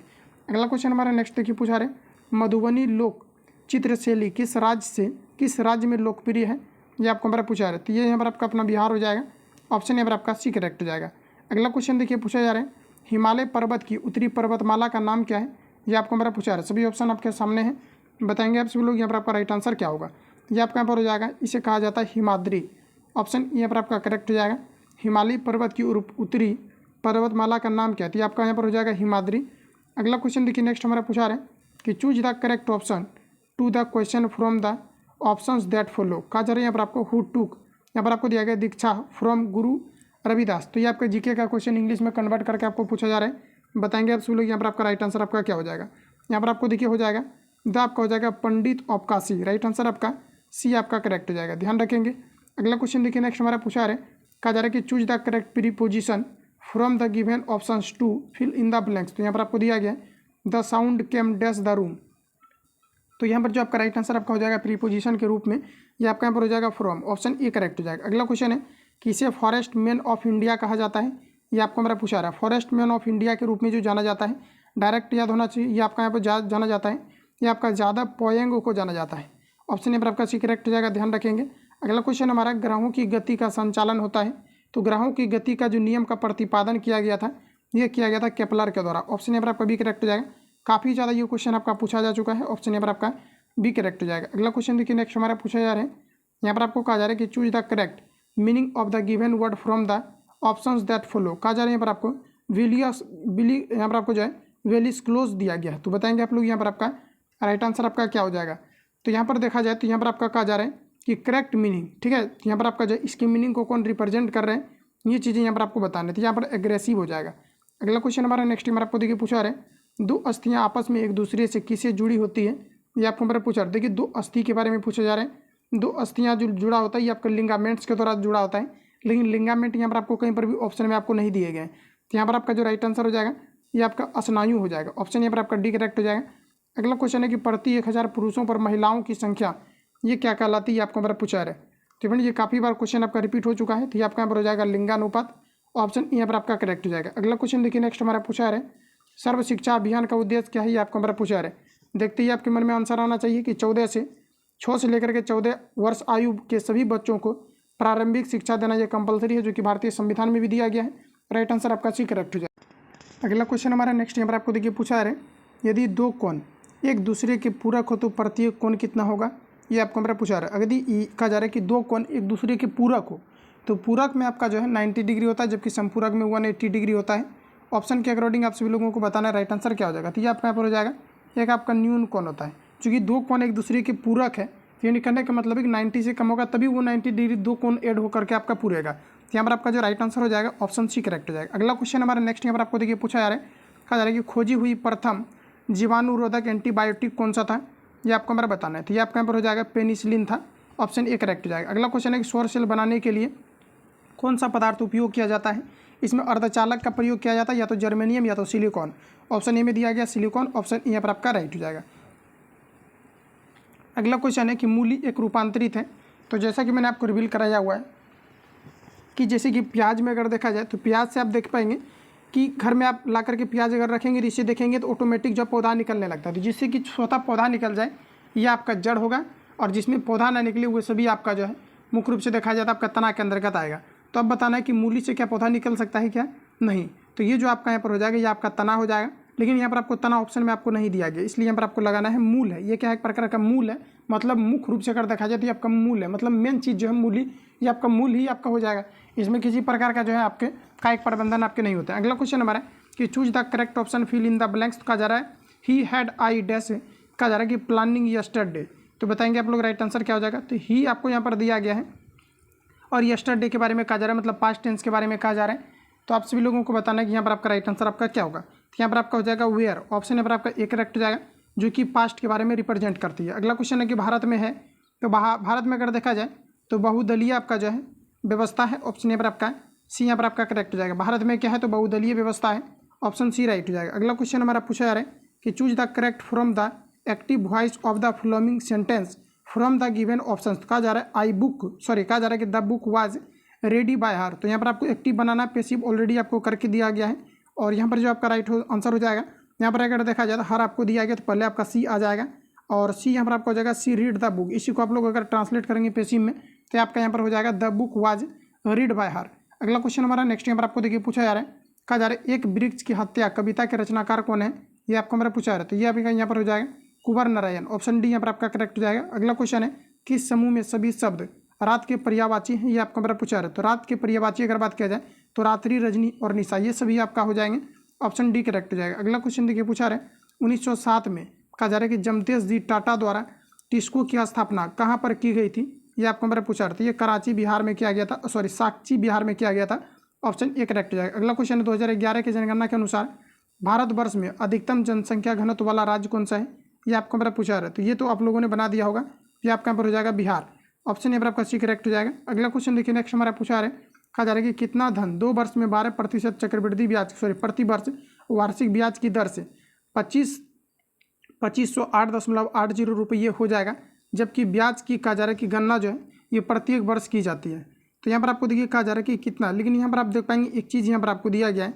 अगला क्वेश्चन हमारा नेक्स्ट देखिए पूछा रहे, मधुबनी लोक चित्रशैली किस राज्य में लोकप्रिय है, ये आपको हमारा पूछा रहा है। तो ये यहाँ पर आपका अपना बिहार हो जाएगा। ऑप्शन यहाँ पर आपका सी करेक्ट हो जाएगा। अगला क्वेश्चन देखिए पूछा जा रहा है, हिमालय पर्वत की उत्तरी पर्वतमाला का नाम क्या है, ये आपको हमारा पूछा रहा है। सभी ऑप्शन आपके सामने हैं, बताएंगे आप सभी लोग यहाँ पर आपका राइट आंसर क्या होगा। ये आपका यहाँ पर हो जाएगा, इसे कहा जाता है हिमाद्री। ऑप्शन यहाँ पर आपका करेक्ट हो जाएगा। हिमालय पर्वत की उत्तरी पर्वतमाला का नाम क्या है, तो ये आपका यहाँ पर हो जाएगा हिमाद्री। अगला क्वेश्चन देखिए नेक्स्ट हमारा पूछा रहा है कि choose the correct option to the question from the options that follow. कहा जा रहा है यहाँ पर आपको हु टूक, यहाँ पर आपको दिया गया दीक्षा फ्रॉम गुरु रविदास। तो ये आपका जीके का क्वेश्चन इंग्लिश में कन्वर्ट करके आपको पूछा जा रहा है, बताएंगे आप सभी लोग यहाँ पर आपका राइट आंसर आपका क्या हो जाएगा। यहाँ पर आपको देखिए हो जाएगा द आपका हो जाएगा पंडित ऑफ काशी। राइट आंसर आपका सी आपका करेक्ट हो जाएगा, ध्यान रखेंगे। अगला क्वेश्चन देखिए नेक्स्ट हमारा पूछा रहा है, कहा जा रहा है कि choose the correct preposition from the given options to fill in the blanks. तो यहाँ पर आपको दिया गया the sound came dash the room. तो यहाँ पर जो आपका राइट आंसर आपका हो जाएगा प्रीपोजिशन के रूप में, ये आपका यहाँ पर हो जाएगा फ्रॉम। ऑप्शन ए करेक्ट हो जाएगा। अगला क्वेश्चन है कि इसे फॉरेस्ट मैन ऑफ इंडिया कहा जाता है, ये आपको हमारा पूछा रहा है। फॉरेस्ट मैन ऑफ इंडिया के रूप में जो जाना जाता है, डायरेक्ट याद होना चाहिए, ये आपका यहाँ पर जाना जाता है, ये आपका ज़्यादा पोएंग को जाना जाता है। ऑप्शन यहाँ पर आपका सी करेक्ट हो जाएगा, ध्यान रखेंगे। अगला क्वेश्चन हमारा ग्रहों की गति का संचालन होता है। तो ग्रहों की गति का जो नियम का प्रतिपादन किया गया था, ये किया गया था केपलर के द्वारा। ऑप्शन यहाँ पर आपका बी करेक्ट हो जाएगा। काफ़ी ज़्यादा ये क्वेश्चन आपका पूछा जा चुका है। ऑप्शन यहाँ पर आपका बी करेक्ट हो जाएगा। अगला क्वेश्चन देखिए नेक्स्ट हमारा पूछा जा रहा है, यहाँ पर आपको कहा जा रहा है कि choose the correct meaning of the given word from the options that follow. कहा जा रहा है यहाँ पर आपको यहाँ पर आपको जो है वेलिस क्लोज दिया गया है। तो बताएंगे आप लोग यहाँ पर आपका राइट आंसर आपका क्या हो जाएगा। तो यहाँ पर देखा जाए तो यहाँ पर आपका कहा जा रहा है कि करेक्ट मीनिंग, ठीक है। तो यहाँ पर आपका जो इसकी मीनिंग को कौन रिप्रेजेंट कर रहे हैं, ये चीज़ें यहाँ पर आपको बताने, तो यहाँ पर एग्रेसिव हो जाएगा। अगला क्वेश्चन हमारा नेक्स्ट हमारा आपको देखिए पूछा रहे, दो अस्थियाँ आपस में एक दूसरे से किससे जुड़ी होती है, ये आपको हमारा पूछा रहा है। देखिए दो अस्थि के बारे में पूछा जा रहा है। दो अस्थियाँ जो जुड़ा होता है ये आपका लिंगामेंट्स के द्वारा जुड़ा होता है, लेकिन लिंगामेंट यहाँ पर आपको कहीं पर भी ऑप्शन में आपको नहीं दिए गए। तो यहाँ पर आपका जो राइट आंसर हो जाएगा ये आपका स्नायु हो जाएगा। ऑप्शन यहाँ पर आपका डी करेक्ट हो जाएगा। अगला क्वेश्चन है कि प्रति 1000 पुरुषों पर महिलाओं की संख्या ये क्या कहलाती है, आपको हमारा पूछा है। तो फ्रेंड ये काफ़ी बार क्वेश्चन आपका रिपीट हो चुका है, तो ये आपका यहाँ पर हो जाएगा लिंगानुपात। ऑप्शन यहाँ पर आपका करेक्ट हो जाएगा। अगला क्वेश्चन देखिए नेक्स्ट हमारा पूछा है, सर्व शिक्षा अभियान का उद्देश्य क्या है, ये आपको हमारा पूछा है। देखते ही आपके मन में आंसर आना चाहिए कि 6 से लेकर के 14 वर्ष आयु के सभी बच्चों को प्रारंभिक शिक्षा देना ये कंपलसरी है, जो कि भारतीय संविधान में भी दिया गया है। राइट आंसर आपका सी करेक्ट हो जाएगा। अगला क्वेश्चन हमारा नेक्स्ट यहाँ पर आपको देखिए पूछा है, यदि दो कोण एक दूसरे के पूरक हो तो प्रत्येक कोण कितना होगा, ये आपको हमारा पूछा रहा है। यदि कहा जा रहा है कि दो कोण एक दूसरे के पूरक हो तो पूरक में आपका जो है 90 डिग्री होता है, जबकि संपूरक में 180 डिग्री होता है। ऑप्शन के अकॉर्डिंग आप सभी लोगों को बताना है राइट आंसर क्या हो जाएगा। तो ये आपका यहाँ पर हो जाएगा एक आपका न्यून कोण होता है, चूँकि दो कोण एक दूसरे के पूरक है, तो ये कहने का मतलब है कि 90 से कम होगा तभी वो 90 डिग्री दो कोण ऐड होकर के आपका पूरेगा। तो यहाँ पर आपका जो राइट आंसर हो जाएगा ऑप्शन सी करेक्ट हो जाएगा। अगला क्वेश्चन हमारा नेक्स्ट यहाँ पर आपको देखिए पूछा जा रहा है, कहा जा रहा है कि खोजी हुई प्रथम जीवाणुरोधक एंटीबायोटिक कौन सा था, ये आपको हमारा बताना है। तो ये आपका यहाँ पर हो जाएगा पेनिसिलिन था। ऑप्शन ए करेक्ट हो जाएगा। अगला क्वेश्चन है कि सौर सेल बनाने के लिए कौन सा पदार्थ उपयोग किया जाता है, इसमें अर्धचालक का प्रयोग किया जाता है, या तो जर्मेनियम या तो सिलिकॉन। ऑप्शन ए में दिया गया सिलिकॉन। ऑप्शन ए यहाँ पर आपका राइट हो जाएगा। अगला क्वेश्चन है कि मूली एक रूपांतरित है। तो जैसा कि मैंने आपको रिवील कराया हुआ है कि जैसे कि प्याज में अगर देखा जाए तो प्याज से आप देख पाएंगे कि घर में आप ला करके प्याज अगर रखेंगे तो इसे देखेंगे तो ऑटोमेटिक जब पौधा निकलने लगता है, तो जिससे कि स्वतः पौधा निकल जाए ये आपका जड़ होगा, और जिसमें पौधा ना निकले वो सभी आपका जो है मुख्य रूप से देखा जाता है आपका तना के अंतर्गत आएगा। तो अब बताना है कि मूली से क्या पौधा निकल सकता है क्या, नहीं। तो ये जो आपका यहाँ पर हो जाएगा ये आपका तना हो जाएगा, लेकिन यहाँ पर आपको तना ऑप्शन में आपको नहीं दिया गया, इसलिए यहाँ पर आपको लगाना है मूल है। ये क्या है, एक प्रकार का मूल है, मतलब मुख्य रूप से अगर देखा जाए तो ये आपका मूल है, मतलब मेन चीज़ जो है मूल ही, ये आपका मूल ही आपका हो जाएगा। इसमें किसी प्रकार का जो है आपके कायिक प्रबंधन आपके नहीं होता है। अगला क्वेश्चन नंबर है कि choose the correct option, fill in the blanks. कहा जा रहा है ही हैड आई डैश, कहा जा रहा है कि प्लानिंग यस्टरडे। तो बताएंगे आप लोग राइट आंसर क्या हो जाएगा। तो ही आपको यहाँ पर दिया गया है और यस्टरडे के बारे में कहा जा रहा है, मतलब पास्ट टेंस के बारे में कहा जा रहा है। तो आप सभी लोगों को बताना है कि यहाँ पर आपका राइट आंसर आपका क्या होगा। तो यहाँ पर आपका हो जाएगा वेयर, ऑप्शन यहाँ पर आपका एक करेक्ट हो जाएगा, जो कि पास्ट के बारे में रिप्रेजेंट करती है। अगला क्वेश्चन है कि भारत में है, तो भारत में अगर देखा जाए तो बहुदलीय आपका जो है व्यवस्था है, ऑप्शन यहाँ पर आपका सी यहाँ पर आपका करेक्ट हो जाएगा। भारत में क्या है, तो बहुदलीय व्यवस्था है, ऑप्शन सी राइट हो जाएगा। अगला क्वेश्चन हमारा पूछा जा रहा है कि choose the correct from the active voice of the following sentence from the given option. कहा जा रहा है कहा जा रहा है कि the book was ready bye हर। तो यहाँ पर आपको एक्टिव बनाना, पैसिव ऑलरेडी आपको करके दिया गया है, और यहाँ पर जो आपका राइट आंसर हो जाएगा, यहाँ पर अगर देखा जाए तो हर आपको दिया गया तो पहले आपका सी आ जाएगा, और सी यहाँ पर आपको हो जाएगा सी रीड द बुक। इसी को आप लोग अगर ट्रांसलेट करेंगे पैसिव में तो आपका यहाँ पर हो जाएगा the book was read by हर। अगला क्वेश्चन हमारा नेक्स्ट यहाँ पर आपको देखिए पूछा जा रहा है, कहा जा रहा है एक वृक्ष की हत्या कविता के रचनाकार कौन है, ये आपको हमारा पूछा जा रहा है। तो ये आपका यहाँ पर हो जाएगा कुंवर नारायण, ऑप्शन डी यहाँ पर आपका करेक्ट हो जाएगा। अगला क्वेश्चन है किस समूह में सभी शब्द रात के पर्यायवाची हैं, ये आपको हमारा पूछा जा रहा है। तो रात के पर्यायवाची अगर बात किया जाए तो रात्रि, रजनी और निशा, ये सभी आपका हो जाएंगे, ऑप्शन डी करेक्ट हो जाएगा। अगला क्वेश्चन देखिए पूछा रहे 1907 में कहा जा रहा है कि जमशेद जी टाटा द्वारा टिस्को की स्थापना कहाँ पर की गई थी, ये आपको हमारा पूछा रहा था। ये कराची बिहार में किया गया था, साक्षी बिहार में किया गया था, ऑप्शन ए करेक्ट हो जाएगा। अगला क्वेश्चन है 2011 की जनगणना के अनुसार भारतवर्ष में अधिकतम जनसंख्या घनत्व वाला राज्य कौन सा है, ये आपको मेरा पूछा रहा है। तो ये तो आप लोगों ने बना दिया होगा, ये आपका यहाँ पर हो जाएगा बिहार, ऑप्शन यहाँ पर आपका सी करेक्ट हो जाएगा। अगला क्वेश्चन देखिए नेक्स्ट हमारा पूछा रहा है, कहा जा रहा है कि कितना धन 2 वर्ष में 12% चक्रवृद्धि ब्याज प्रति वर्ष वार्षिक ब्याज की दर से 2508.80 रुपये हो जाएगा, जबकि ब्याज की कहा जा रहा है कि गणना जो है ये प्रत्येक वर्ष की जाती है। तो यहाँ पर आपको देखिए कहा जा रहा है कि कितना, लेकिन यहाँ पर आप देख पाएंगे एक चीज़ यहाँ पर आपको दिया गया है,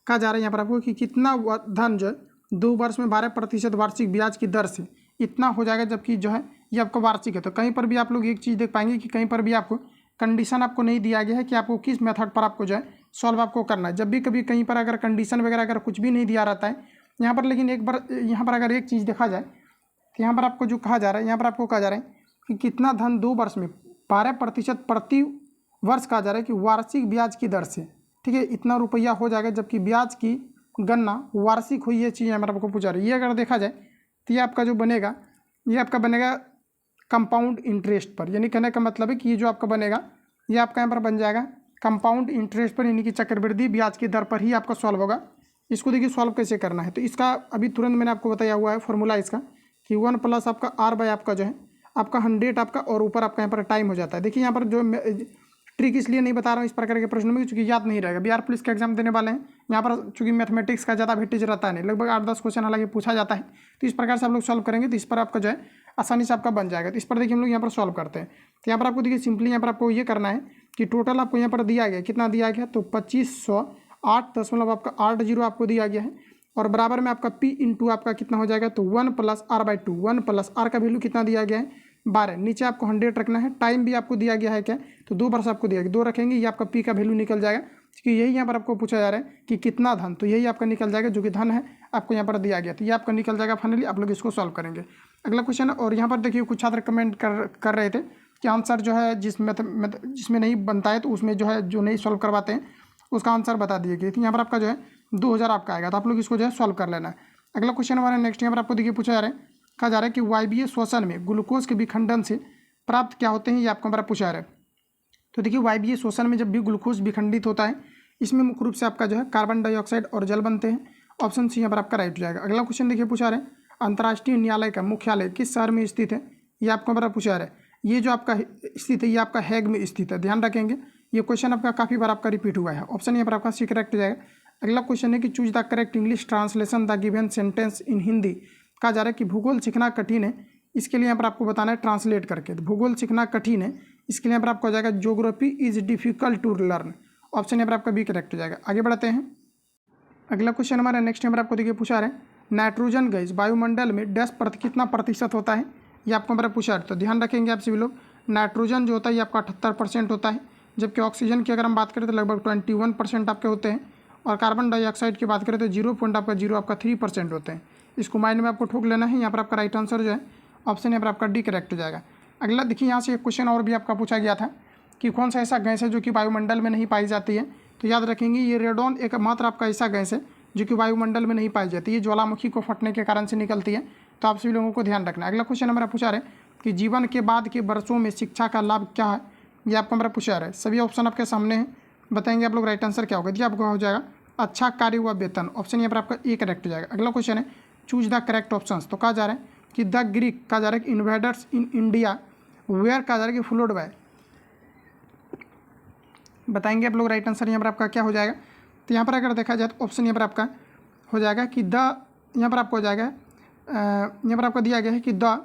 कहा जा रहा है यहाँ पर आपको कि कितना धन जो है 2 वर्ष में 12% वार्षिक ब्याज की दर से इतना हो जाएगा, जबकि जो है ये आपका वार्षिक है। तो कहीं पर भी आप लोग एक चीज़ देख पाएंगे कि कहीं पर भी आपको कंडीशन आपको नहीं दिया गया है कि आपको किस मेथड पर आपको जो है सॉल्व आपको करना है। जब भी कभी कहीं पर अगर कंडीशन वगैरह अगर कुछ भी नहीं दिया रहता है यहाँ पर, लेकिन एक बार यहाँ पर अगर एक चीज़ देखा जाए तो यहाँ पर आपको जो कहा जा रहा है, यहाँ पर आपको कहा जा रहा है कि कितना धन 2 वर्ष में 12% प्रति वर्ष कहा जा रहा है कि वार्षिक ब्याज की दर से, ठीक है, इतना रुपया हो जाएगा, जबकि ब्याज की गणना वार्षिक हुई, ये चीज़ हमारे आपको पूछा रही है। ये अगर देखा जाए तो ये आपका जो बनेगा, ये आपका बनेगा कंपाउंड इंटरेस्ट पर, यानी कहने का मतलब है कि ये जो आपका बनेगा ये आपका यहाँ पर बन जाएगा कंपाउंड इंटरेस्ट पर, यानी कि चक्रवृद्धि ब्याज की दर पर ही आपका सॉल्व होगा। इसको देखिए सॉल्व कैसे करना है, तो इसका अभी तुरंत मैंने आपको बताया हुआ है फॉर्मूला इसका कि 1 प्लस आपका आर बाय आपका जो है आपका 100 आपका, और ऊपर आपका यहाँ पर टाइम हो जाता है। देखिए यहाँ पर जो ट्रिक इसलिए नहीं बता रहा हूँ इस प्रकार के प्रश्नों में क्योंकि याद नहीं रहेगा। बिहार पुलिस का एग्जाम देने वाले हैं, यहाँ पर चूंकि मैथमेटिक्स का ज़्यादा वेटेज रहता है नहीं, लगभग 8-10 क्वेश्चन हालांकि पूछा जाता है, तो इस प्रकार से आप लोग सॉल्व करेंगे तो इस पर आपका जो है आसानी से आपका बन जाएगा। तो इस पर देखिए हम लोग यहाँ पर सॉल्व करते हैं। तो यहाँ पर आपको देखिए सिंपली यहाँ पर आपको ये करना है कि टोटल आपको यहाँ पर दिया गया, कितना दिया गया, तो 2508.80 आपको दिया गया है, और बराबर में आपका P इंटू आपका कितना हो जाएगा, तो 1 प्लस R/2, 1 प्लस R का वैल्यू कितना दिया गया है 12, नीचे आपको 100 रखना है, टाइम भी आपको दिया गया है क्या, तो 2 वर्ष आपको दिया गया, 2 रखेंगे, ये आपका P का वैल्यू निकल जाएगा, क्योंकि यही यहाँ पर आपको पूछा जा रहा है कि कितना धन, तो यही आपका निकल जाएगा जो कि धन है आपको यहाँ पर दिया गया, तो ये आपका निकल जाएगा। फाइनली आप लोग इसको सॉल्व करेंगे। अगला क्वेश्चन, और यहाँ पर देखिए कुछ छात्र कमेंट कर रहे थे कि आंसर जो है जिसमें नहीं बनता है तो उसमें जो है जो नहीं सॉल्व करवाते हैं उसका आंसर बता दिए गए, तो यहाँ पर आपका जो है 2000 आपका आएगा, तो आप लोग इसको जो है सॉल्व कर लेना है। अगला क्वेश्चन हमारा नेक्स्ट यहाँ पर आपको देखिए पूछा जा रहा है, कहा जा रहा है कि वायवीय श्वसन में ग्लूकोज के विखंडन से प्राप्त क्या होते हैं, ये आपको हमारा पूछा जा रहा है। तो देखिए वायवीय श्वसन में जब भी ग्लूकोज विखंडित होता है इसमें मुख्य रूप से आपका जो है कार्बन डाइऑक्साइड और जल बनते हैं, ऑप्शन सी यहाँ पर आपका राइट हो जाएगा। अगला क्वेश्चन देखिए पूछा रहे अंतर्राष्ट्रीय न्यायालय का मुख्यालय किस शहर में स्थित है, ये आपको हमारा पूछा रहा है। ये जो आपका स्थित है ये आपका हैग में स्थित है, ध्यान रखेंगे, ये क्वेश्चन आपका काफ़ी बार आपका रिपीट हुआ है, ऑप्शन यहाँ पर आपका सी करेक्ट हो जाएगा। अगला क्वेश्चन है कि choose the correct English translation the given sentence in Hindi. कहा जा रहा है कि भूगोल सीखना कठिन है, इसके लिए यहाँ पर आपको बताना है ट्रांसलेट करके, तो भूगोल सीखना कठिन है, इसके लिए यहाँ पर आपको हो जाएगा geography is difficult to learn, option यहाँ पर आपका बी करेक्ट हो जाएगा। आगे बढ़ते हैं। अगला क्वेश्चन हमारा नेक्स्ट यहाँ पर आपको देखिए पूछा रहे नाइट्रोजन गैस वायुमंडल में कितना प्रतिशत होता है, ये आपको हमारा पूछा है। तो ध्यान रखेंगे आप सभी लोग, नाइट्रोजन जो होता है ये आपका 78% होता है, जबकि ऑक्सीजन की अगर हम बात करें तो लगभग 21% आपके होते हैं, और कार्बन डाइऑक्साइड की बात करें तो 0.03% होते हैं। इसको माइंड में आपको ठोक लेना है। यहाँ पर आपका राइट आंसर जो है ऑप्शन यहाँ पर आपका डी करेक्ट हो जाएगा। अगला देखिए, यहाँ से एक क्वेश्चन और भी आपका पूछा गया था कि कौन सा ऐसा गैस है जो कि वायुमंडल में नहीं पाई जाती है। तो याद रखेंगे, ये रेडॉन एकमात्र आपका ऐसा गैस है जो कि वायुमंडल में नहीं पाई जाती है, ज्वालामुखी को फटने के कारण से निकलती है। तो आप सभी लोगों को ध्यान रखना है। अगला क्वेश्चन हमारा पूछा रहे कि जीवन के बाद के वर्षों में शिक्षा का लाभ क्या है, ये आपको हमारा पूछा रहा है। सभी ऑप्शन आपके सामने हैं, बताएंगे आप लोग राइट आंसर क्या होगा। जी आपको हो जाएगा अच्छा कार्य व वेतन, ऑप्शन यहाँ पर आपका ए करेक्ट हो जाएगा। अगला क्वेश्चन है चूज द करेक्ट ऑप्शन। तो कहा जा रहा है कि द ग्रीक, कहा जा रहा है कि इन्वेडर्स इन इंडिया वेयर, कहा जा रहा है कि फॉलोड बाय, बताएंगे आप लोग राइट आंसर यहाँ पर आपका क्या हो जाएगा। तो यहाँ पर अगर देखा जाए तो ऑप्शन यहाँ पर आपका हो जाएगा कि द, यहाँ पर आपको हो जाएगा यहाँ पर आपका दिया गया है कि द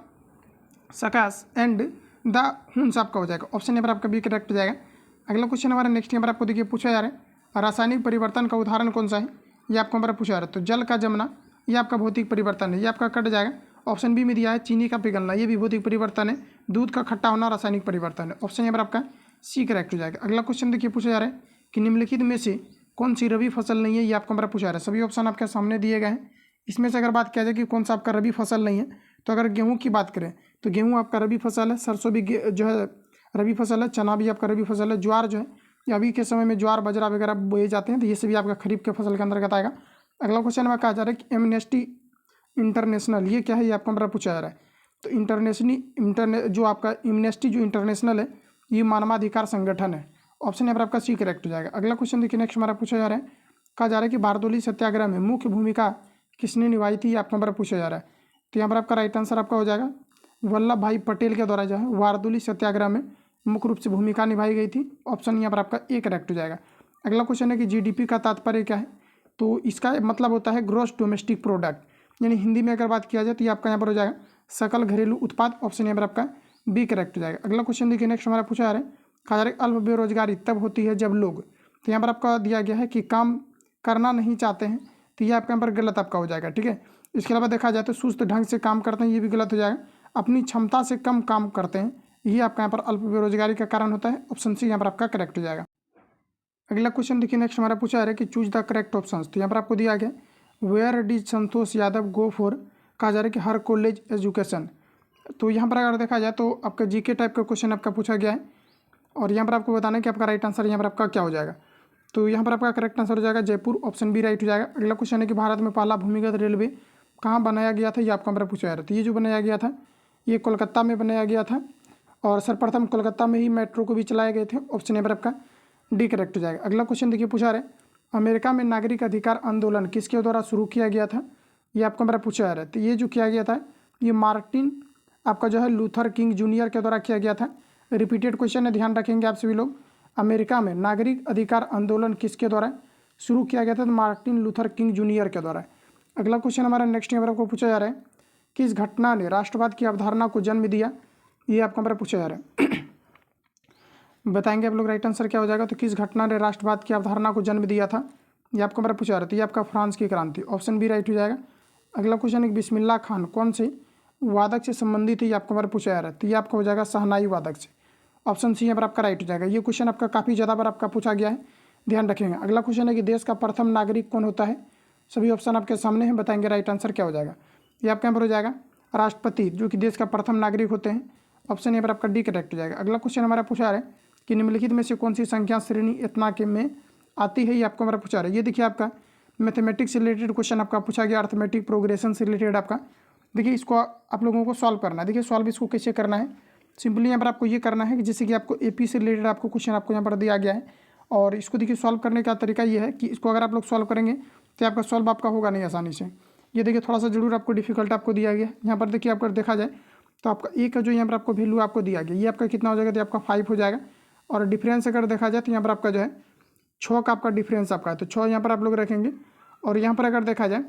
सकास एंड द हुंस आपका हो जाएगा। ऑप्शन यहाँ पर आपका बी करेक्ट हो जाएगा। अगला क्वेश्चन हमारा नेक्स्ट यहाँ पर आपको देखिए पूछा जा रहा है रासायनिक परिवर्तन का उदाहरण कौन सा है, ये आपको हमारा पूछा जा रहा है। तो जल का जमना ये आपका भौतिक परिवर्तन है, ये आपका कट जाएगा। ऑप्शन बी में दिया है चीनी का पिघलना, ये भी भौतिक परिवर्तन है। दूध का खट्टा होना रासायनिक परिवर्तन है, ऑप्शन यहाँ पर आपका सी करेक्ट हो जाएगा। अगला क्वेश्चन देखिए पूछा जा रहा है कि निम्नलिखित में से कौन सी रबी फसल नहीं है, ये आपको हमारा पूछा जा रहा है। सभी ऑप्शन आपके सामने दिए गए हैं। इसमें से अगर बात किया जाए कि कौन सा आपका रबी फसल नहीं है, तो अगर गेहूँ की बात करें तो गेहूँ आपका रबी फसल है, सरसों भी जो है रबी फसल है, चना भी आपका रबी फसल है, ज्वार जो है अभी के समय में ज्वार बाजरा वगैरह बोए जाते हैं, तो ये सभी आपका खरीफ के फसल के अंतर्गत आएगा। अगला क्वेश्चन में कहा जा रहा है कि एमनेस्टी इंटरनेशनल ये क्या है, ये आपको हमारा पूछा जा रहा है। तो जो आपका एमनेस्टी जो इंटरनेशनल है ये मानवाधिकार संगठन है, ऑप्शन यहाँ पर आपका सी करेक्ट हो जाएगा। अगला क्वेश्चन देखिए नेक्स्ट हमारा पूछा जा रहा है, कहा जा रहा है कि बारदोली सत्याग्रह में मुख्य भूमिका किसने निभाई थी, ये आपको हमारा पूछा जा रहा है। तो यहाँ पर आपका राइट आंसर आपका हो जाएगा वल्लभ भाई पटेल के द्वारा जो है बारदोली सत्याग्रह में मुख्य रूप से भूमिका निभाई गई थी, ऑप्शन यहाँ पर आपका ए करेक्ट हो जाएगा। अगला क्वेश्चन है कि जीडीपी का तात्पर्य क्या है, तो इसका मतलब होता है ग्रॉस डोमेस्टिक प्रोडक्ट, यानी हिंदी में अगर बात किया जाए तो ये आपका यहाँ पर हो जाएगा सकल घरेलू उत्पाद, ऑप्शन यहाँ पर आपका बी करेक्ट हो जाएगा। अगला क्वेश्चन देखिए नेक्स्ट हमारा पूछा जा रहा है, कहा जा रहा है अल्प बेरोजगारी तब होती है जब लोग, तो यहाँ पर आपका दिया गया है कि काम करना नहीं चाहते हैं, तो ये आपके यहाँ पर गलत आपका हो जाएगा। ठीक है, इसके अलावा देखा जाए तो सुस्त ढंग से काम करते हैं, ये भी गलत हो जाएगा। अपनी क्षमता से कम काम करते हैं, ये आपका यहाँ पर अल्प बेरोजगारी का कारण होता है, ऑप्शन सी यहाँ पर आपका करेक्ट हो जाएगा। अगला क्वेश्चन देखिए नेक्स्ट हमारा पूछा जा रहा है कि चूज द करेक्ट ऑप्शन। तो यहाँ पर आपको दिया गया where did Santosh Yadav go for, कहा जा रहा है कि हर कॉलेज एजुकेशन। तो यहाँ पर अगर देखा जाए तो आपका जीके टाइप का क्वेश्चन आपका पूछा गया है, और यहाँ पर आपको बताना है कि आपका राइट आंसर यहाँ पर आपका क्या हो जाएगा। तो यहाँ पर आपका करेक्ट आंसर हो जाएगा जयपुर, ऑप्शन बी राइट हो जाएगा। अगला क्वेश्चन है कि भारत में पहला भूमिगत रेलवे कहाँ बनाया गया था, ये आपको हमारा पूछा जा रहा है। तो ये जो बनाया गया था ये कोलकाता में बनाया गया था, और सर्वप्रथम कोलकाता में ही मेट्रो को भी चलाए गए थे, ऑप्शन यहाँ पर आपका डी करेक्ट हो जाएगा। अगला क्वेश्चन देखिए पूछा रहे अमेरिका में नागरिक अधिकार आंदोलन किसके द्वारा शुरू किया गया था, ये आपको हमारा पूछा जा रहा है। तो ये जो किया गया था ये मार्टिन आपका जो है लूथर किंग जूनियर के द्वारा किया गया था। रिपीटेड क्वेश्चन है, ध्यान रखेंगे आप सभी लोग। अमेरिका में नागरिक अधिकार आंदोलन किसके द्वारा शुरू किया गया था, तो मार्टिन लूथर किंग जूनियर के द्वारा। अगला क्वेश्चन हमारा नेक्स्ट यहाँ पर आपको पूछा जा रहा है किस घटना ने राष्ट्रवाद की अवधारणा को जन्म दिया, ये आपको हमारा पूछा जा रहा है। बताएंगे आप लोग राइट आंसर क्या हो जाएगा। तो किस घटना ने राष्ट्रवाद की अवधारणा को जन्म दिया था, ये आपको हमारा पूछा जा रहा है। तो ये आपका फ्रांस की क्रांति, ऑप्शन बी राइट हो जाएगा। अगला क्वेश्चन है बिस्मिल्लाह खान कौन से वादक से संबंधित है, ये आपको हमारा पूछा जा रहा है। तो ये आपका हो जाएगा शहनाई वादक से, ऑप्शन सी यहाँ पर आपका राइट हो जाएगा। ये क्वेश्चन आपका काफ़ी ज़्यादा बार आपका पूछा गया है, ध्यान रखेंगे। अगला क्वेश्चन है कि देश का प्रथम नागरिक कौन होता है, सभी ऑप्शन आपके सामने हैं, बताएंगे राइट आंसर क्या हो जाएगा। ये आपके यहाँ पर हो जाएगा राष्ट्रपति, जो कि देश का प्रथम नागरिक होते हैं, ऑप्शन यहाँ पर आपका डी करेक्ट हो जाएगा। अगला क्वेश्चन हमारा पूछा जा रहा है कि निम्नलिखित में से कौन सी संख्या श्रेणी इतना के में आती है, ये आपको हमारा पूछा रहा है। ये देखिए आपका मैथमेटिक्स से रिलेटेड क्वेश्चन आपका पूछा गया, अर्थमेटिक प्रोग्रेशन से रिलेटेड आपका। देखिए इसको आप लोगों को सॉल्व करना है। देखिए सॉल्व इसको कैसे करना है, सिंपली यहाँ पर आपको ये करना है कि जैसे कि आपको एपी से रिलेटेड आपको क्वेश्चन आपको यहाँ पर दिया गया है, और इसको देखिए सॉल्व करने का तरीका ये है कि इसको अगर आप लोग सॉल्व करेंगे तो आपका सॉल्व आपका होगा नहीं आसानी से। ये देखिए थोड़ा सा जरूर आपको डिफिकल्ट आपको दिया गया। यहाँ पर देखिए आपका देखा जाए तो आपका ए का जो यहाँ पर आपको वैल्यू आपको दिया गया, ये आपका कितना हो जाएगा, तो आपका 5 हो जाएगा। और डिफरेंस अगर देखा जाए तो यहाँ पर आपका जो है 6 का आपका डिफरेंस आपका है, तो 6 यहाँ पर आप लोग रखेंगे। और यहाँ पर अगर देखा जाए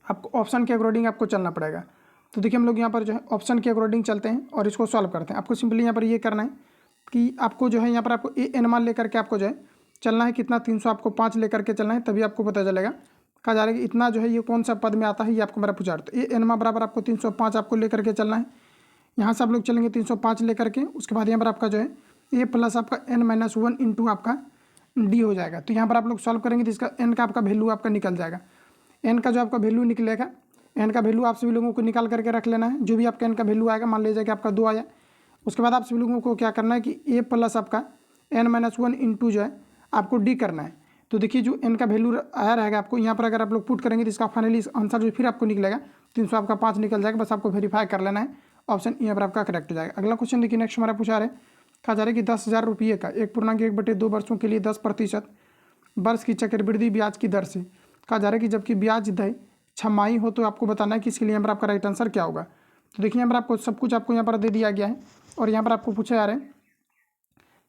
आपको ऑप्शन के अकॉर्डिंग आपको चलना पड़ेगा। तो देखिए हम लोग यहाँ पर जो है ऑप्शन के अकॉर्डिंग चलते हैं और इसको सॉल्व करते हैं। आपको सिंपली यहाँ पर ये करना है कि आपको जो है यहाँ पर आपको ए एन मान लेकर के आपको जो है चलना है, कितना 300 आपको 5 लेकर के चलना है, तभी आपको पता चलेगा। कहा जा रहा है कि इतना जो है ये कौन सा पद में आता है, ये आपको मेरा पूछा। तो ए एन मा बराबर आपको 305 आपको लेकर के चलना है। यहाँ से आप लोग चलेंगे 305 लेकर के, उसके बाद यहाँ पर आपका जो है ए प्लस आपका n-1 इंटू आपका डी हो जाएगा। तो यहाँ पर आप लोग सॉल्व करेंगे तो इसका एन का आपका वैल्यू आपका निकल जाएगा। एन का जो आपका वैल्यू निकलेगा, एन का वैल्यू आप सभी लोगों को निकाल करके रख लेना है। जो भी आपका एन का वैल्यू आएगा, मान लीजिए कि आपका 2 आया, उसके बाद आप सभी लोगों को क्या करना है कि ए प्लस आपका n-1 इंटू जो है आपको डी करना है। तो देखिए जो एन का वैल्यू आया रहेगा आपको यहाँ पर अगर आप लोग पुट करेंगे तो इसका फाइनली आंसर जो फिर आपको निकलेगा 300 आपका 5 निकल जाएगा। बस आपको वेरीफाई कर लेना है, ऑप्शन यहाँ पर आपका करेक्ट हो जाएगा। अगला क्वेश्चन देखिए, नेक्स्ट हमारा पूछा रहे, कहा जा रहा है कि 10,000 रुपये का 1.1/2 वर्षों के लिए 10% वर्ष की चक्रवृद्धि ब्याज की दर से कहा जा रहा है कि जबकि ब्याज दर छमाही हो तो आपको बताना है कि इसके लिए यहाँ पर आपका राइट आंसर क्या होगा। तो देखिए यहाँ पर आपको सब कुछ आपको यहाँ पर दे दिया गया है और यहाँ पर आपको पूछा जा रहा है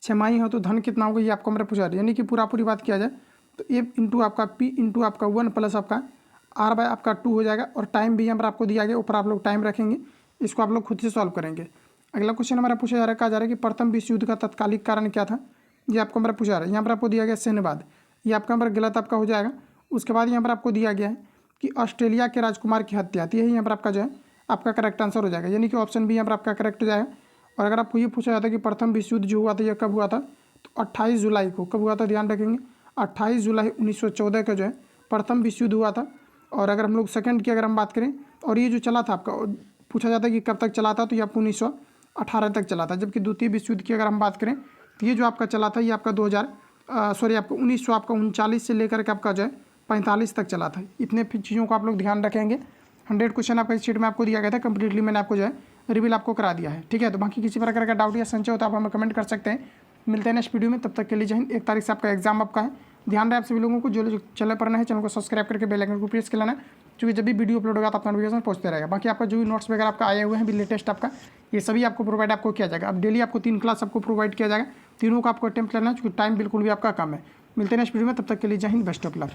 छमाही हो तो धन कितना होगा, ये आपको हमारा पूछा रहा है। यानी कि पूरी बात किया जाए तो ए इंटू आपका पी इंटू आपका 1 प्लस आपका आर बाय आपका 2 हो जाएगा और टाइम भी यहाँ पर आपको दिया गया, ऊपर आप लोग टाइम रखेंगे, इसको आप लोग खुद से सॉल्व करेंगे। अगला क्वेश्चन हमारा पूछा जा रहा है, कहा जा रहा है कि प्रथम विश्व युद्ध का तत्कालिक कारण क्या था, ये आपको हमारा पूछा जा रहा है। यहाँ पर आपको दिया गया सैन्यवाद, ये आपका हमारा गलत आपका हो जाएगा। उसके बाद यहाँ पर आपको दिया गया है कि ऑस्ट्रेलिया के राजकुमार की हत्या, यही यहाँ पर आपका जो है आपका करेक्ट आंसर हो जाएगा, यानी कि ऑप्शन बी यहाँ पर आपका करेक्ट हो जाएगा। और अगर आपको ये पूछा जाता है कि प्रथम विश्व युद्ध जो हुआ था यह कब हुआ था, तो 28 जुलाई को, कब हुआ था ध्यान रखेंगे, 28 जुलाई 1914 का जो है प्रथम विश्व युद्ध हुआ था। और अगर हम लोग सेकंड की अगर हम बात करें, और ये जो चला था आपका पूछा जाता है कि कब तक चला था, तो ये आपको 1918 तक चला था। जबकि द्वितीय विश्व युद्ध की अगर हम बात करें तो ये जो आपका चला था ये आपका 1939 से लेकर के आपका जो है 45 तक चला था। इतने चीज़ों को आप लोग ध्यान रखेंगे। 100 क्वेश्चन आपका इस शीट में आपको दिया गया था, कंप्लीटली मैंने आपको जो है रिवील आपको करा दिया है। ठीक है, तो बाकी किसी प्रकार का डाउट या संशय हो तो आप हमें कमेंट कर सकते हैं। मिलते हैं नेक्स्ट वीडियो में, तब तक के लिए जय हिंद। 1 तारीख से आपका एग्जाम आपका है, ध्यान रहे आप सभी लोगों को। जो चैनल पर नए हैं चैनल को सब्सक्राइब करके बेल आइकन को प्रेस कर लेना है, क्योंकि जब भी वीडियो अपलोड होगा तो आपका नोटिफिकेशन पहुंचते रहेगा। बाकी आपका जो भी नोट्स वगैरह आपका आए हुए हैं भी लेटेस्ट आपका, ये सभी आपको प्रोवाइड आपको किया जाएगा। अब डेली आपको 3 क्लास आपको प्रोवाइड किया जाएगा, तीनों का आपको अटेम्प्ट लेना है, क्योंकि टाइम बिल्कुल भी आपका कम है। मिलते हैं नेक्स्ट वीडियो में, तब तक के लिए जय हिंद, बेस्ट ऑफ लक।